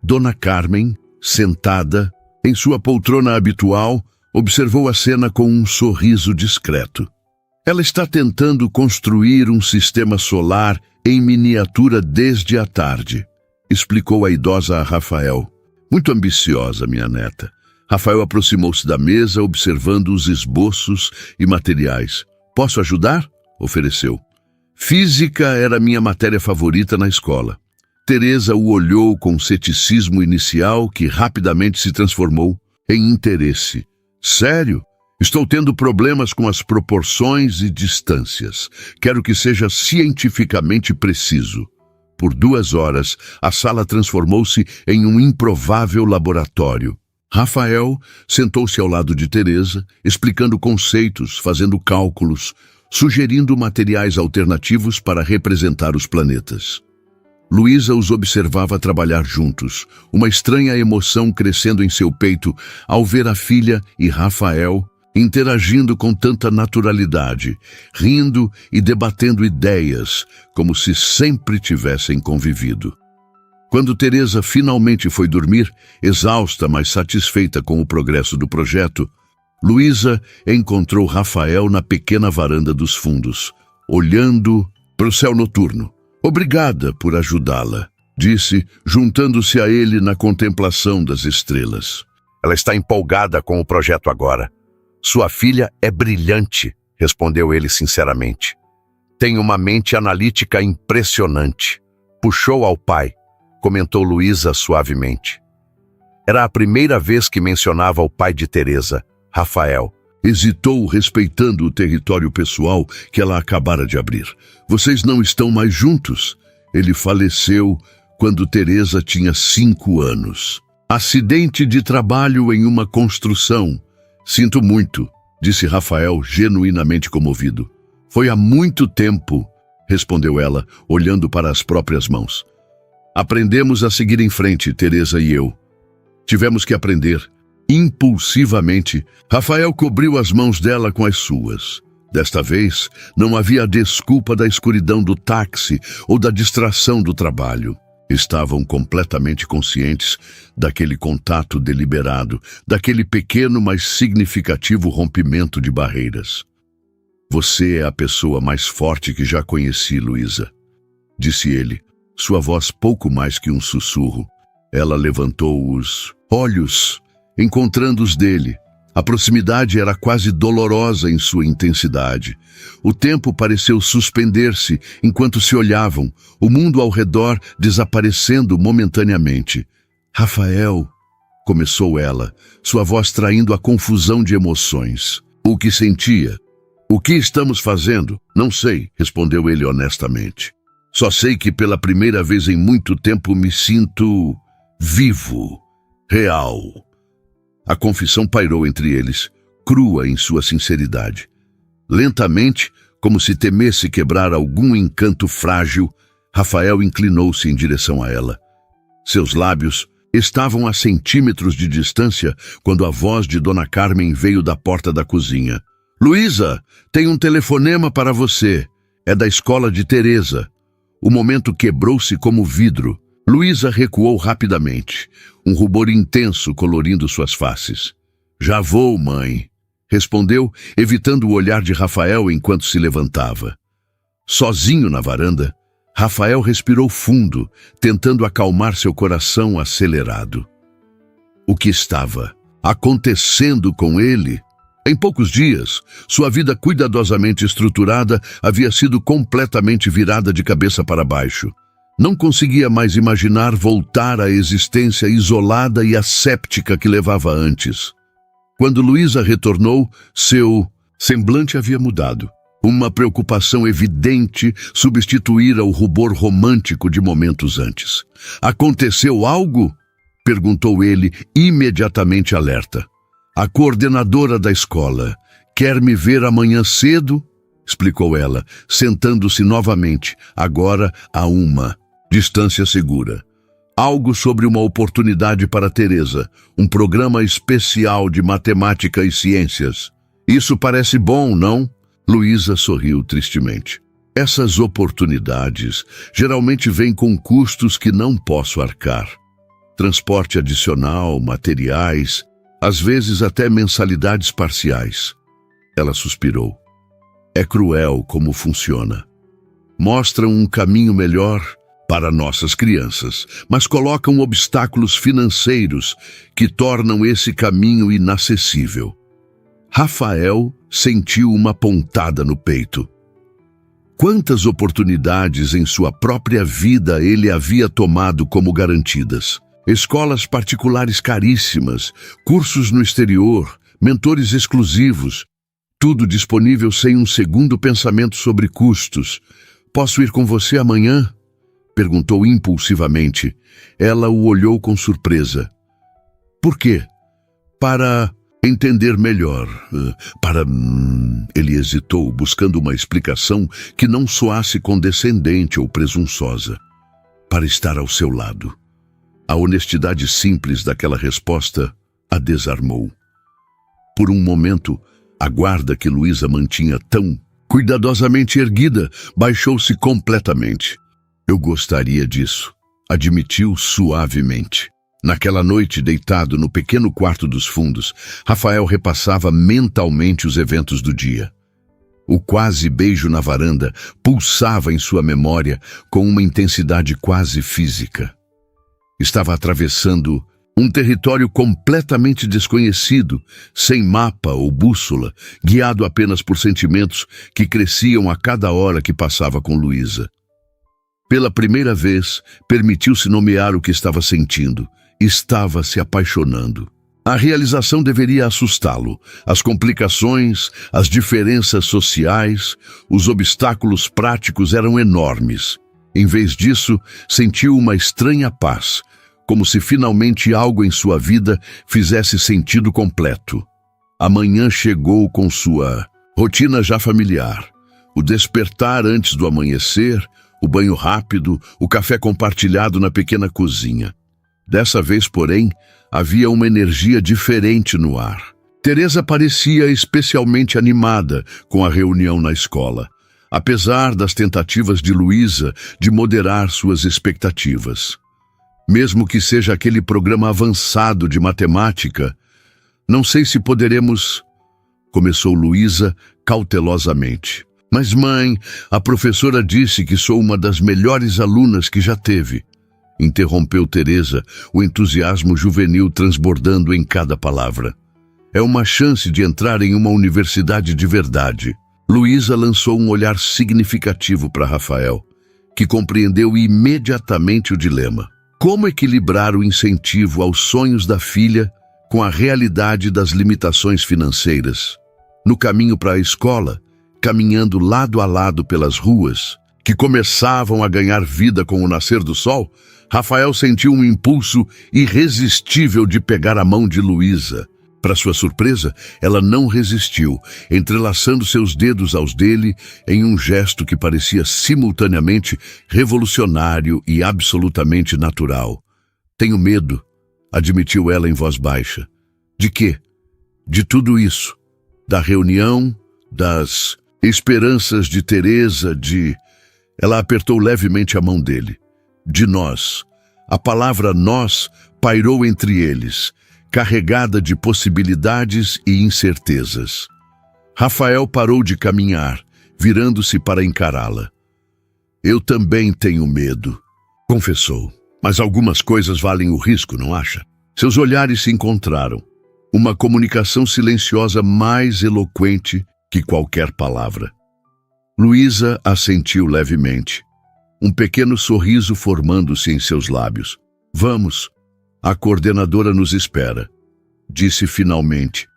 Dona Carmen, sentada em sua poltrona habitual, observou a cena com um sorriso discreto. "Ela está tentando construir um sistema solar em miniatura desde a tarde", explicou a idosa a Rafael. "Muito ambiciosa, minha neta." Rafael aproximou-se da mesa, observando os esboços e materiais. "Posso ajudar?" ofereceu. "Física era minha matéria favorita na escola." Teresa o olhou com ceticismo inicial que rapidamente se transformou em interesse. "Sério? Estou tendo problemas com as proporções e distâncias. Quero que seja cientificamente preciso." Por 2 horas, a sala transformou-se em um improvável laboratório. Rafael sentou-se ao lado de Teresa, explicando conceitos, fazendo cálculos, sugerindo materiais alternativos para representar os planetas. Luísa os observava trabalhar juntos, uma estranha emoção crescendo em seu peito ao ver a filha e Rafael interagindo com tanta naturalidade, rindo e debatendo ideias, como se sempre tivessem convivido. Quando Teresa finalmente foi dormir, exausta, mas satisfeita com o progresso do projeto, Luísa encontrou Rafael na pequena varanda dos fundos, olhando para o céu noturno. "Obrigada por ajudá-la", disse, juntando-se a ele na contemplação das estrelas. "Ela está empolgada com o projeto agora. Sua filha é brilhante", respondeu ele sinceramente. "Tem uma mente analítica impressionante." Puxou ao pai, comentou Luísa suavemente. Era a primeira vez que mencionava o pai de Teresa, Rafael. Hesitou, respeitando o território pessoal que ela acabara de abrir. "Vocês não estão mais juntos? Ele faleceu quando Teresa tinha 5 anos. Acidente de trabalho em uma construção. Sinto muito", disse Rafael, genuinamente comovido. "Foi há muito tempo", respondeu ela, olhando para as próprias mãos. "Aprendemos a seguir em frente, Teresa e eu. Tivemos que aprender." Impulsivamente, Rafael cobriu as mãos dela com as suas. Desta vez, não havia a desculpa da escuridão do táxi ou da distração do trabalho. Estavam completamente conscientes daquele contato deliberado, daquele pequeno, mas significativo rompimento de barreiras. "Você é a pessoa mais forte que já conheci, Luísa", disse ele, sua voz pouco mais que um sussurro. Ela levantou os olhos, encontrando os dele. A proximidade era quase dolorosa em sua intensidade. O tempo pareceu suspender-se enquanto se olhavam, o mundo ao redor desaparecendo momentaneamente. "Rafael", começou ela, sua voz traindo a confusão de emoções. O que sentia? O que estamos fazendo? Não sei, respondeu ele honestamente. Só sei que pela primeira vez em muito tempo me sinto vivo, real. A confissão pairou entre eles, crua em sua sinceridade. Lentamente, como se temesse quebrar algum encanto frágil, Rafael inclinou-se em direção a ela. Seus lábios estavam a centímetros de distância quando a voz de Dona Carmen veio da porta da cozinha. Luísa, tem um telefonema para você. É da escola de Teresa. O momento quebrou-se como vidro. Luísa recuou rapidamente, um rubor intenso colorindo suas faces. Já vou, mãe, respondeu, evitando o olhar de Rafael enquanto se levantava. Sozinho na varanda, Rafael respirou fundo, tentando acalmar seu coração acelerado. O que estava acontecendo com ele? Em poucos dias, sua vida cuidadosamente estruturada havia sido completamente virada de cabeça para baixo. Não conseguia mais imaginar voltar à existência isolada e asséptica que levava antes. Quando Luísa retornou, seu semblante havia mudado. Uma preocupação evidente substituíra o rubor romântico de momentos antes. Aconteceu algo? Perguntou ele, imediatamente alerta. A coordenadora da escola quer me ver amanhã cedo? Explicou ela, sentando-se novamente, agora a uma distância segura. Algo sobre uma oportunidade para Teresa, um programa especial de matemática e ciências. Isso parece bom, não? Luísa sorriu tristemente. Essas oportunidades geralmente vêm com custos que não posso arcar. Transporte adicional, materiais, às vezes até mensalidades parciais. Ela suspirou. É cruel como funciona. Mostram um caminho melhor para nossas crianças, mas colocam obstáculos financeiros que tornam esse caminho inacessível. Rafael sentiu uma pontada no peito. Quantas oportunidades em sua própria vida ele havia tomado como garantidas? Escolas particulares caríssimas, cursos no exterior, mentores exclusivos, tudo disponível sem um segundo pensamento sobre custos. Posso ir com você amanhã? Perguntou impulsivamente. Ela o olhou com surpresa. Por quê? Para entender melhor. Ele hesitou, buscando uma explicação que não soasse condescendente ou presunçosa. Para estar ao seu lado. A honestidade simples daquela resposta a desarmou. Por um momento, a guarda que Luísa mantinha tão cuidadosamente erguida baixou-se completamente. Eu gostaria disso, admitiu suavemente. Naquela noite, deitado no pequeno quarto dos fundos, Rafael repassava mentalmente os eventos do dia. O quase beijo na varanda pulsava em sua memória com uma intensidade quase física. Estava atravessando um território completamente desconhecido, sem mapa ou bússola, guiado apenas por sentimentos que cresciam a cada hora que passava com Luísa. Pela primeira vez, permitiu-se nomear o que estava sentindo. Estava se apaixonando. A realização deveria assustá-lo. As complicações, as diferenças sociais, os obstáculos práticos eram enormes. Em vez disso, sentiu uma estranha paz, como se finalmente algo em sua vida fizesse sentido completo. A manhã chegou com sua rotina já familiar. O despertar antes do amanhecer, o banho rápido, o café compartilhado na pequena cozinha. Dessa vez, porém, havia uma energia diferente no ar. Teresa parecia especialmente animada com a reunião na escola, apesar das tentativas de Luísa de moderar suas expectativas. Mesmo que seja aquele programa avançado de matemática, não sei se poderemos... Começou Luísa cautelosamente. Mas, mãe, a professora disse que sou uma das melhores alunas que já teve. Interrompeu Teresa, o entusiasmo juvenil transbordando em cada palavra. É uma chance de entrar em uma universidade de verdade. Luísa lançou um olhar significativo para Rafael, que compreendeu imediatamente o dilema. Como equilibrar o incentivo aos sonhos da filha com a realidade das limitações financeiras? No caminho para a escola, caminhando lado a lado pelas ruas, que começavam a ganhar vida com o nascer do sol, Rafael sentiu um impulso irresistível de pegar a mão de Luísa. Para sua surpresa, ela não resistiu, entrelaçando seus dedos aos dele em um gesto que parecia simultaneamente revolucionário e absolutamente natural. "Tenho medo", admitiu ela em voz baixa. "De quê?" "De tudo isso. Da reunião, das esperanças de Teresa, de..." Ela apertou levemente a mão dele. "De nós." A palavra nós pairou entre eles, carregada de possibilidades e incertezas. Rafael parou de caminhar, virando-se para encará-la. "Eu também tenho medo", confessou. "Mas algumas coisas valem o risco, não acha?" Seus olhares se encontraram. Uma comunicação silenciosa mais eloquente que qualquer palavra. Luísa assentiu levemente, um pequeno sorriso formando-se em seus lábios. "Vamos. A coordenadora nos espera", disse finalmente,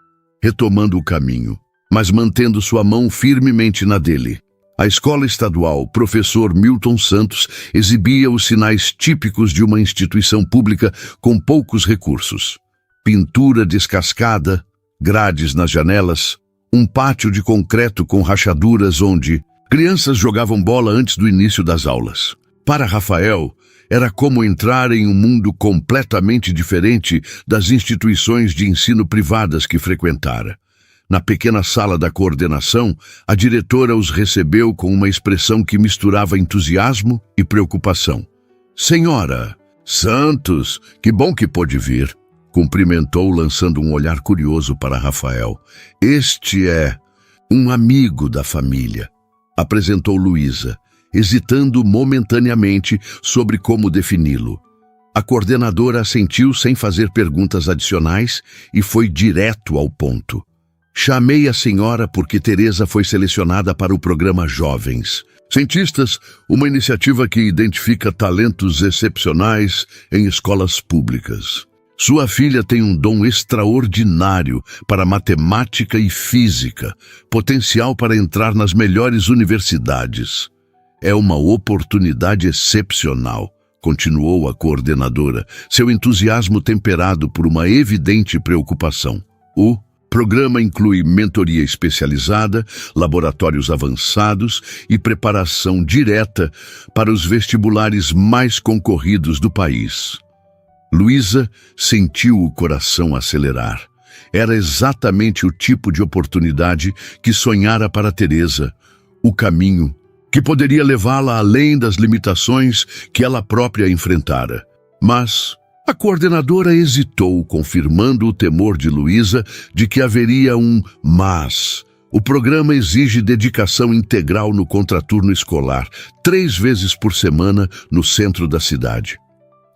retomando o caminho, mas mantendo sua mão firmemente na dele. A escola estadual, professor Milton Santos, exibia os sinais típicos de uma instituição pública com poucos recursos. Pintura descascada, grades nas janelas, um pátio de concreto com rachaduras onde crianças jogavam bola antes do início das aulas. Para Rafael, era como entrar em um mundo completamente diferente das instituições de ensino privadas que frequentara. Na pequena sala da coordenação, a diretora os recebeu com uma expressão que misturava entusiasmo e preocupação. "Senhora Santos, que bom que pôde vir", cumprimentou, lançando um olhar curioso para Rafael. "Este é um amigo da família", apresentou Luísa, hesitando momentaneamente sobre como defini-lo. A coordenadora assentiu sem fazer perguntas adicionais e foi direto ao ponto. "Chamei a senhora porque Teresa foi selecionada para o programa Jovens Cientistas, uma iniciativa que identifica talentos excepcionais em escolas públicas. Sua filha tem um dom extraordinário para matemática e física, potencial para entrar nas melhores universidades. É uma oportunidade excepcional", continuou a coordenadora, seu entusiasmo temperado por uma evidente preocupação. "O programa inclui mentoria especializada, laboratórios avançados e preparação direta para os vestibulares mais concorridos do país." Luísa sentiu o coração acelerar. Era exatamente o tipo de oportunidade que sonhara para Teresa, o caminho que poderia levá-la além das limitações que ela própria enfrentara. Mas a coordenadora hesitou, confirmando o temor de Luísa de que haveria um mas. "O programa exige dedicação integral no contraturno escolar, 3 vezes por semana no centro da cidade.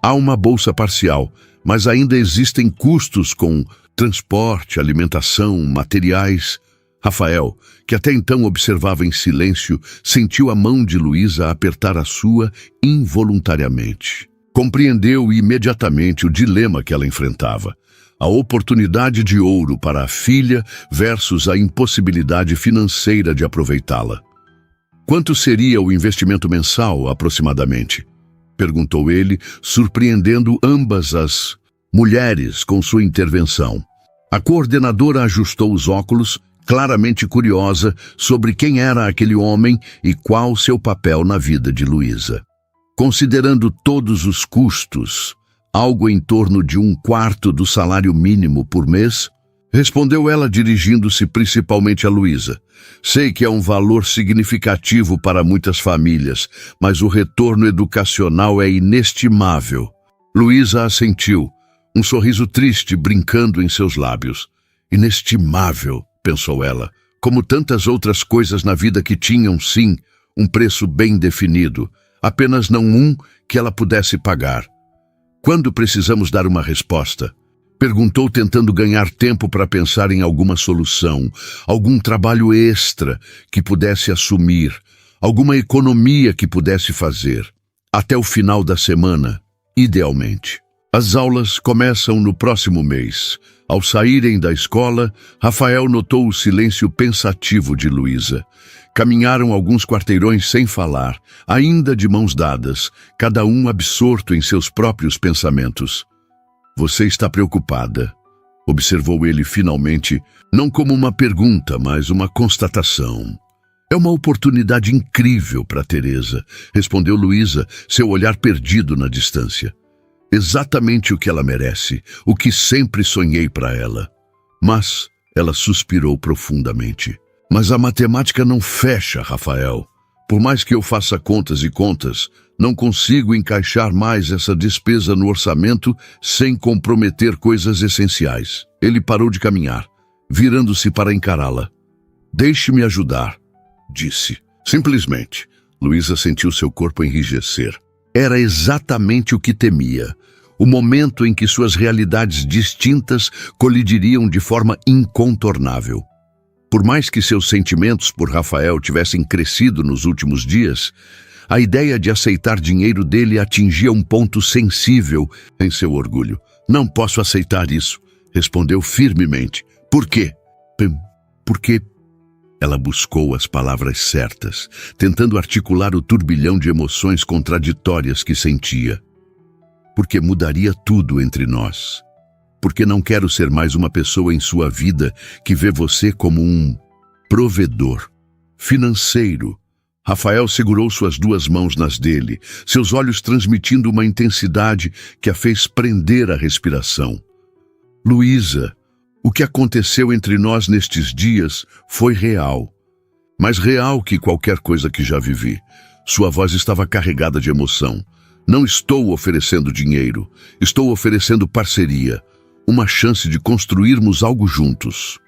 Há uma bolsa parcial, mas ainda existem custos com transporte, alimentação, materiais." Rafael, que até então observava em silêncio, sentiu a mão de Luísa apertar a sua involuntariamente. Compreendeu imediatamente o dilema que ela enfrentava. A oportunidade de ouro para a filha versus a impossibilidade financeira de aproveitá-la. "Quanto seria o investimento mensal, aproximadamente?" perguntou ele, surpreendendo ambas as mulheres com sua intervenção. A coordenadora ajustou os óculos, claramente curiosa sobre quem era aquele homem e qual seu papel na vida de Luísa. "Considerando todos os custos, algo em torno de 1/4 do salário mínimo por mês", respondeu ela, dirigindo-se principalmente a Luísa. "Sei que é um valor significativo para muitas famílias, mas o retorno educacional é inestimável." Luísa assentiu, um sorriso triste brincando em seus lábios. "Inestimável", pensou ela, como tantas outras coisas na vida que tinham, sim, um preço bem definido, apenas não um que ela pudesse pagar. "Quando precisamos dar uma resposta?" perguntou, tentando ganhar tempo para pensar em alguma solução, algum trabalho extra que pudesse assumir, alguma economia que pudesse fazer. "Até o final da semana", Idealmente. As aulas começam no próximo mês. Ao saírem da escola, Rafael notou o silêncio pensativo de Luísa. Caminharam alguns quarteirões sem falar, ainda de mãos dadas, cada um absorto em seus próprios pensamentos. Você está preocupada, observou ele finalmente, não como uma pergunta, mas uma constatação. É uma oportunidade incrível para Teresa, respondeu Luísa, seu olhar perdido na distância. Exatamente o que ela merece, o que sempre sonhei para ela. Mas ela suspirou profundamente. Mas a matemática não fecha, Rafael. Por mais que eu faça contas e contas, não consigo encaixar mais essa despesa no orçamento sem comprometer coisas essenciais. Ele parou de caminhar, virando-se para encará-la. Deixe-me ajudar, disse. Simplesmente. Luísa sentiu seu corpo enrijecer. Era exatamente o que temia. O momento em que suas realidades distintas colidiriam de forma incontornável. Por mais que seus sentimentos por Rafael tivessem crescido nos últimos dias, a ideia de aceitar dinheiro dele atingia um ponto sensível em seu orgulho. Não posso aceitar isso, respondeu firmemente. Por quê? Porque... Ela buscou as palavras certas, tentando articular o turbilhão de emoções contraditórias que sentia. Porque mudaria tudo entre nós. Porque não quero ser mais uma pessoa em sua vida que vê você como um provedor financeiro. Rafael segurou suas duas mãos nas dele, seus olhos transmitindo uma intensidade que a fez prender a respiração. Luísa, o que aconteceu entre nós nestes dias foi real. Mais real que qualquer coisa que já vivi. Sua voz estava carregada de emoção. Não estou oferecendo dinheiro. Estou oferecendo parceria. Uma chance de construirmos algo juntos.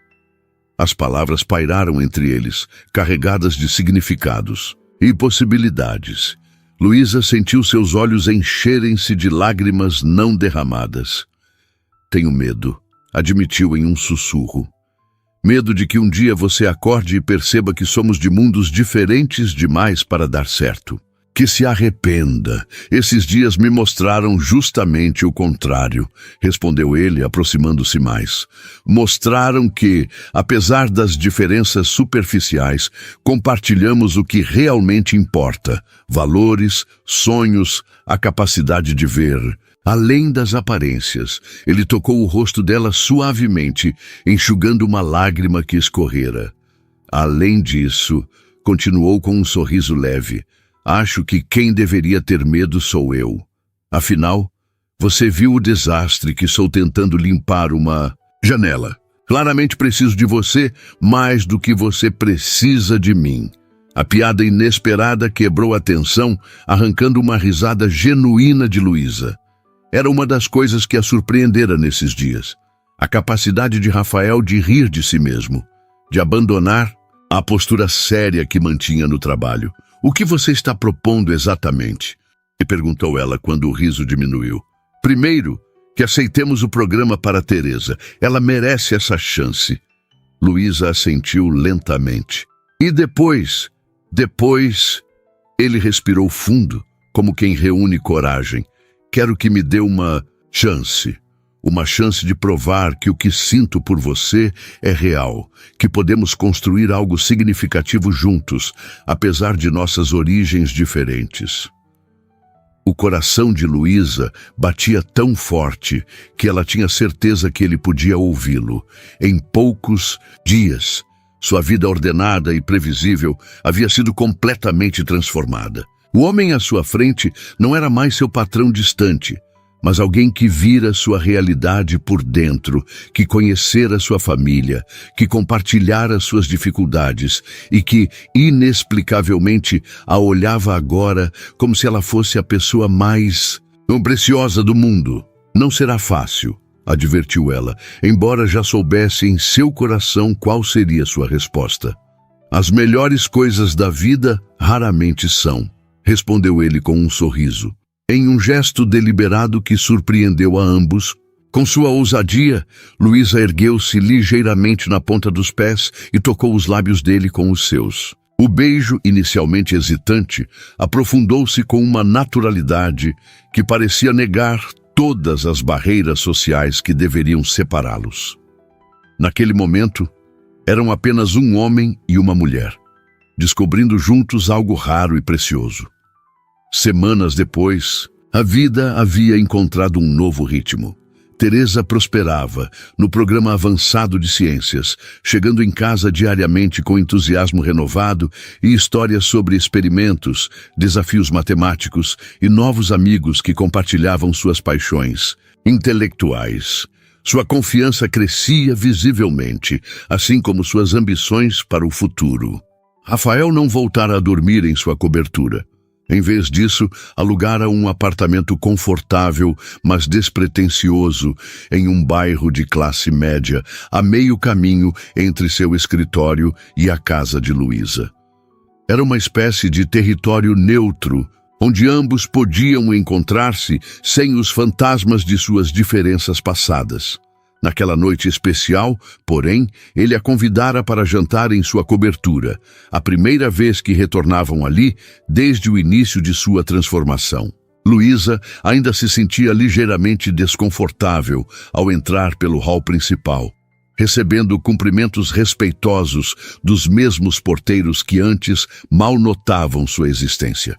As palavras pairaram entre eles, carregadas de significados e possibilidades. Luísa sentiu seus olhos encherem-se de lágrimas não derramadas. Tenho medo, admitiu em um sussurro. Medo de que um dia você acorde e perceba que somos de mundos diferentes demais para dar certo. Que se arrependa. Esses dias me mostraram justamente o contrário, respondeu ele, aproximando-se mais. Mostraram que, apesar das diferenças superficiais, compartilhamos o que realmente importa. Valores, sonhos, a capacidade de ver. Além das aparências, ele tocou o rosto dela suavemente, enxugando uma lágrima que escorrera. Além disso, continuou com um sorriso leve, acho que quem deveria ter medo sou eu. Afinal, você viu o desastre que estou tentando limpar uma janela. Claramente preciso de você mais do que você precisa de mim. A piada inesperada quebrou a tensão, arrancando uma risada genuína de Luísa. Era uma das coisas que a surpreendera nesses dias. A capacidade de Rafael de rir de si mesmo, de abandonar a postura séria que mantinha no trabalho. O que você está propondo exatamente? E perguntou ela quando o riso diminuiu. Primeiro, que aceitemos o programa para Teresa. Ela merece essa chance. Luísa assentiu lentamente. E depois, ele respirou fundo, como quem reúne coragem. Quero que me dê uma chance de provar que o que sinto por você é real, que podemos construir algo significativo juntos, apesar de nossas origens diferentes. O coração de Luísa batia tão forte que ela tinha certeza que ele podia ouvi-lo. Em poucos dias, sua vida ordenada e previsível havia sido completamente transformada. O homem à sua frente não era mais seu patrão distante, mas alguém que vira sua realidade por dentro, que conhecera sua família, que compartilhara suas dificuldades e que, inexplicavelmente, a olhava agora como se ela fosse a pessoa mais preciosa do mundo. Não será fácil, advertiu ela, embora já soubesse em seu coração qual seria sua resposta. As melhores coisas da vida raramente são, respondeu ele com um sorriso. Em um gesto deliberado que surpreendeu a ambos, com sua ousadia, Luísa ergueu-se ligeiramente na ponta dos pés e tocou os lábios dele com os seus. O beijo, inicialmente hesitante, aprofundou-se com uma naturalidade que parecia negar todas as barreiras sociais que deveriam separá-los. Naquele momento, eram apenas um homem e uma mulher, descobrindo juntos algo raro e precioso. Semanas depois, a vida havia encontrado um novo ritmo. Teresa prosperava no programa avançado de ciências, chegando em casa diariamente com entusiasmo renovado e histórias sobre experimentos, desafios matemáticos e novos amigos que compartilhavam suas paixões intelectuais. Sua confiança crescia visivelmente, assim como suas ambições para o futuro. Rafael não voltara a dormir em sua cobertura. Em vez disso, alugara um apartamento confortável, mas despretensioso, em um bairro de classe média, a meio caminho entre seu escritório e a casa de Luísa. Era uma espécie de território neutro, onde ambos podiam encontrar-se sem os fantasmas de suas diferenças passadas. Naquela noite especial, porém, ele a convidara para jantar em sua cobertura, a primeira vez que retornavam ali desde o início de sua transformação. Luísa ainda se sentia ligeiramente desconfortável ao entrar pelo hall principal, recebendo cumprimentos respeitosos dos mesmos porteiros que antes mal notavam sua existência.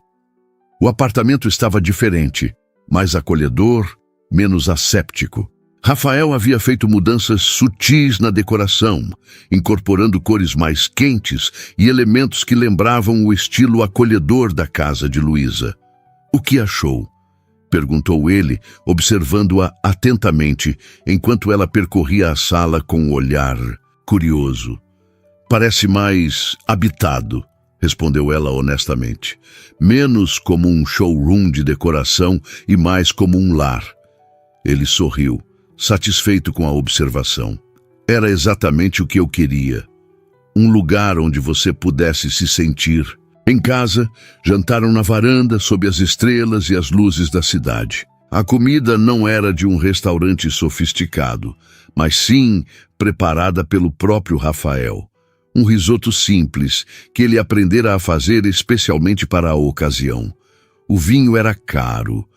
O apartamento estava diferente, mais acolhedor, menos asséptico. Rafael havia feito mudanças sutis na decoração, incorporando cores mais quentes e elementos que lembravam o estilo acolhedor da casa de Luísa. "O que achou?" perguntou ele, observando-a atentamente, enquanto ela percorria a sala com um olhar curioso. "Parece mais habitado", respondeu ela honestamente. "Menos como um showroom de decoração e mais como um lar." Ele sorriu, satisfeito com a observação. "Era exatamente o que eu queria. Um lugar onde você pudesse se sentir." Em casa, jantaram na varanda sob as estrelas e as luzes da cidade. A comida não era de um restaurante sofisticado, mas sim preparada pelo próprio Rafael. Um risoto simples que ele aprendera a fazer especialmente para a ocasião. O vinho era caro,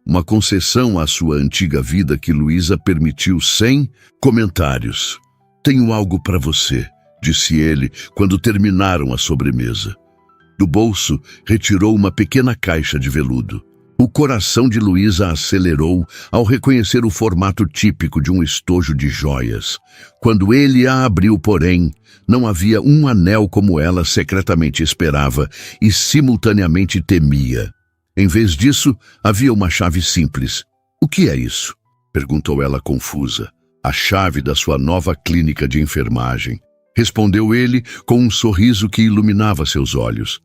uma concessão à sua antiga vida que Luísa permitiu sem comentários. "Tenho algo para você", disse ele quando terminaram a sobremesa. Do bolso, retirou uma pequena caixa de veludo. O coração de Luísa acelerou ao reconhecer o formato típico de um estojo de joias. Quando ele a abriu, porém, não havia um anel como ela secretamente esperava e simultaneamente temia. Em vez disso, havia uma chave simples. "O que é isso?" perguntou ela confusa. "A chave da sua nova clínica de enfermagem", respondeu ele com um sorriso que iluminava seus olhos.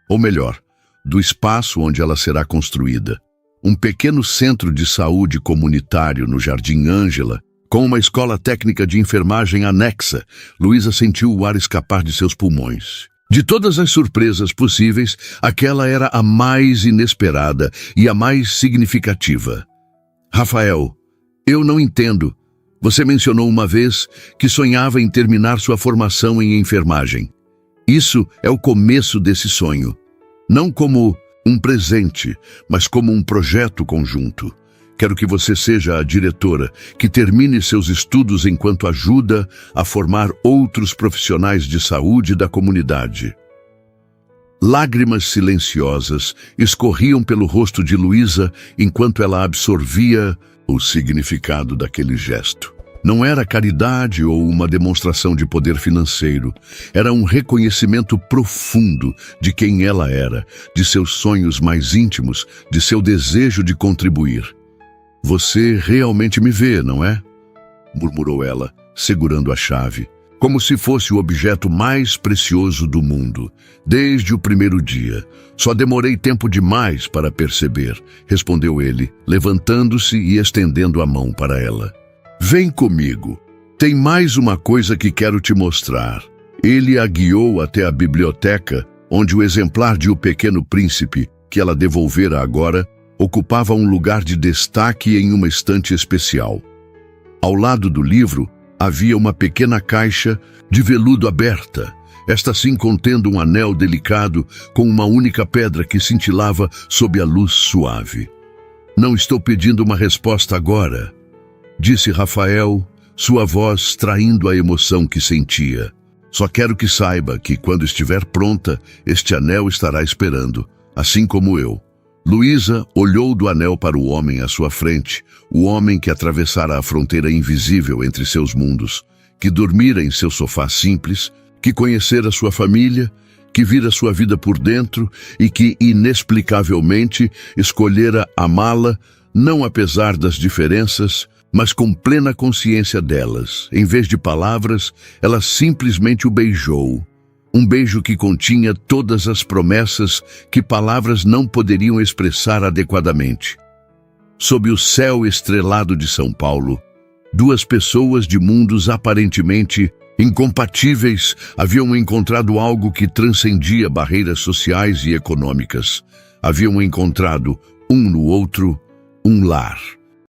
Ou melhor, do espaço onde ela será construída. Um pequeno centro de saúde comunitário no Jardim Ângela, com uma escola técnica de enfermagem anexa. Luísa sentiu o ar escapar de seus pulmões. De todas as surpresas possíveis, aquela era a mais inesperada e a mais significativa. "Rafael, eu não entendo. Você mencionou uma vez que sonhava em terminar sua formação em enfermagem. Isso é o começo desse sonho. Não como um presente, mas como um projeto conjunto. Quero que você seja a diretora, que termine seus estudos enquanto ajuda a formar outros profissionais de saúde da comunidade." Lágrimas silenciosas escorriam pelo rosto de Luísa enquanto ela absorvia o significado daquele gesto. Não era caridade ou uma demonstração de poder financeiro. Era um reconhecimento profundo de quem ela era, de seus sonhos mais íntimos, de seu desejo de contribuir. "Você realmente me vê, não é?" murmurou ela, segurando a chave, como se fosse o objeto mais precioso do mundo. "Desde o primeiro dia. Só demorei tempo demais para perceber", respondeu ele, levantando-se e estendendo a mão para ela. "Vem comigo. Tem mais uma coisa que quero te mostrar." Ele a guiou até a biblioteca, onde o exemplar de O Pequeno Príncipe, que ela devolvera agora, ocupava um lugar de destaque em uma estante especial. Ao lado do livro, havia uma pequena caixa de veludo aberta, esta sim contendo um anel delicado com uma única pedra que cintilava sob a luz suave. Não estou pedindo uma resposta agora, disse Rafael, sua voz traindo a emoção que sentia. Só quero que saiba que, quando estiver pronta, este anel estará esperando, assim como eu. Luísa olhou do anel para o homem à sua frente, o homem que atravessara a fronteira invisível entre seus mundos, que dormira em seu sofá simples, que conhecera sua família, que vira sua vida por dentro e que, inexplicavelmente, escolhera amá-la, não apesar das diferenças, mas com plena consciência delas. Em vez de palavras, ela simplesmente o beijou. Um beijo que continha todas as promessas que palavras não poderiam expressar adequadamente. Sob o céu estrelado de São Paulo, duas pessoas de mundos aparentemente incompatíveis haviam encontrado algo que transcendia barreiras sociais e econômicas. Haviam encontrado, um no outro, um lar.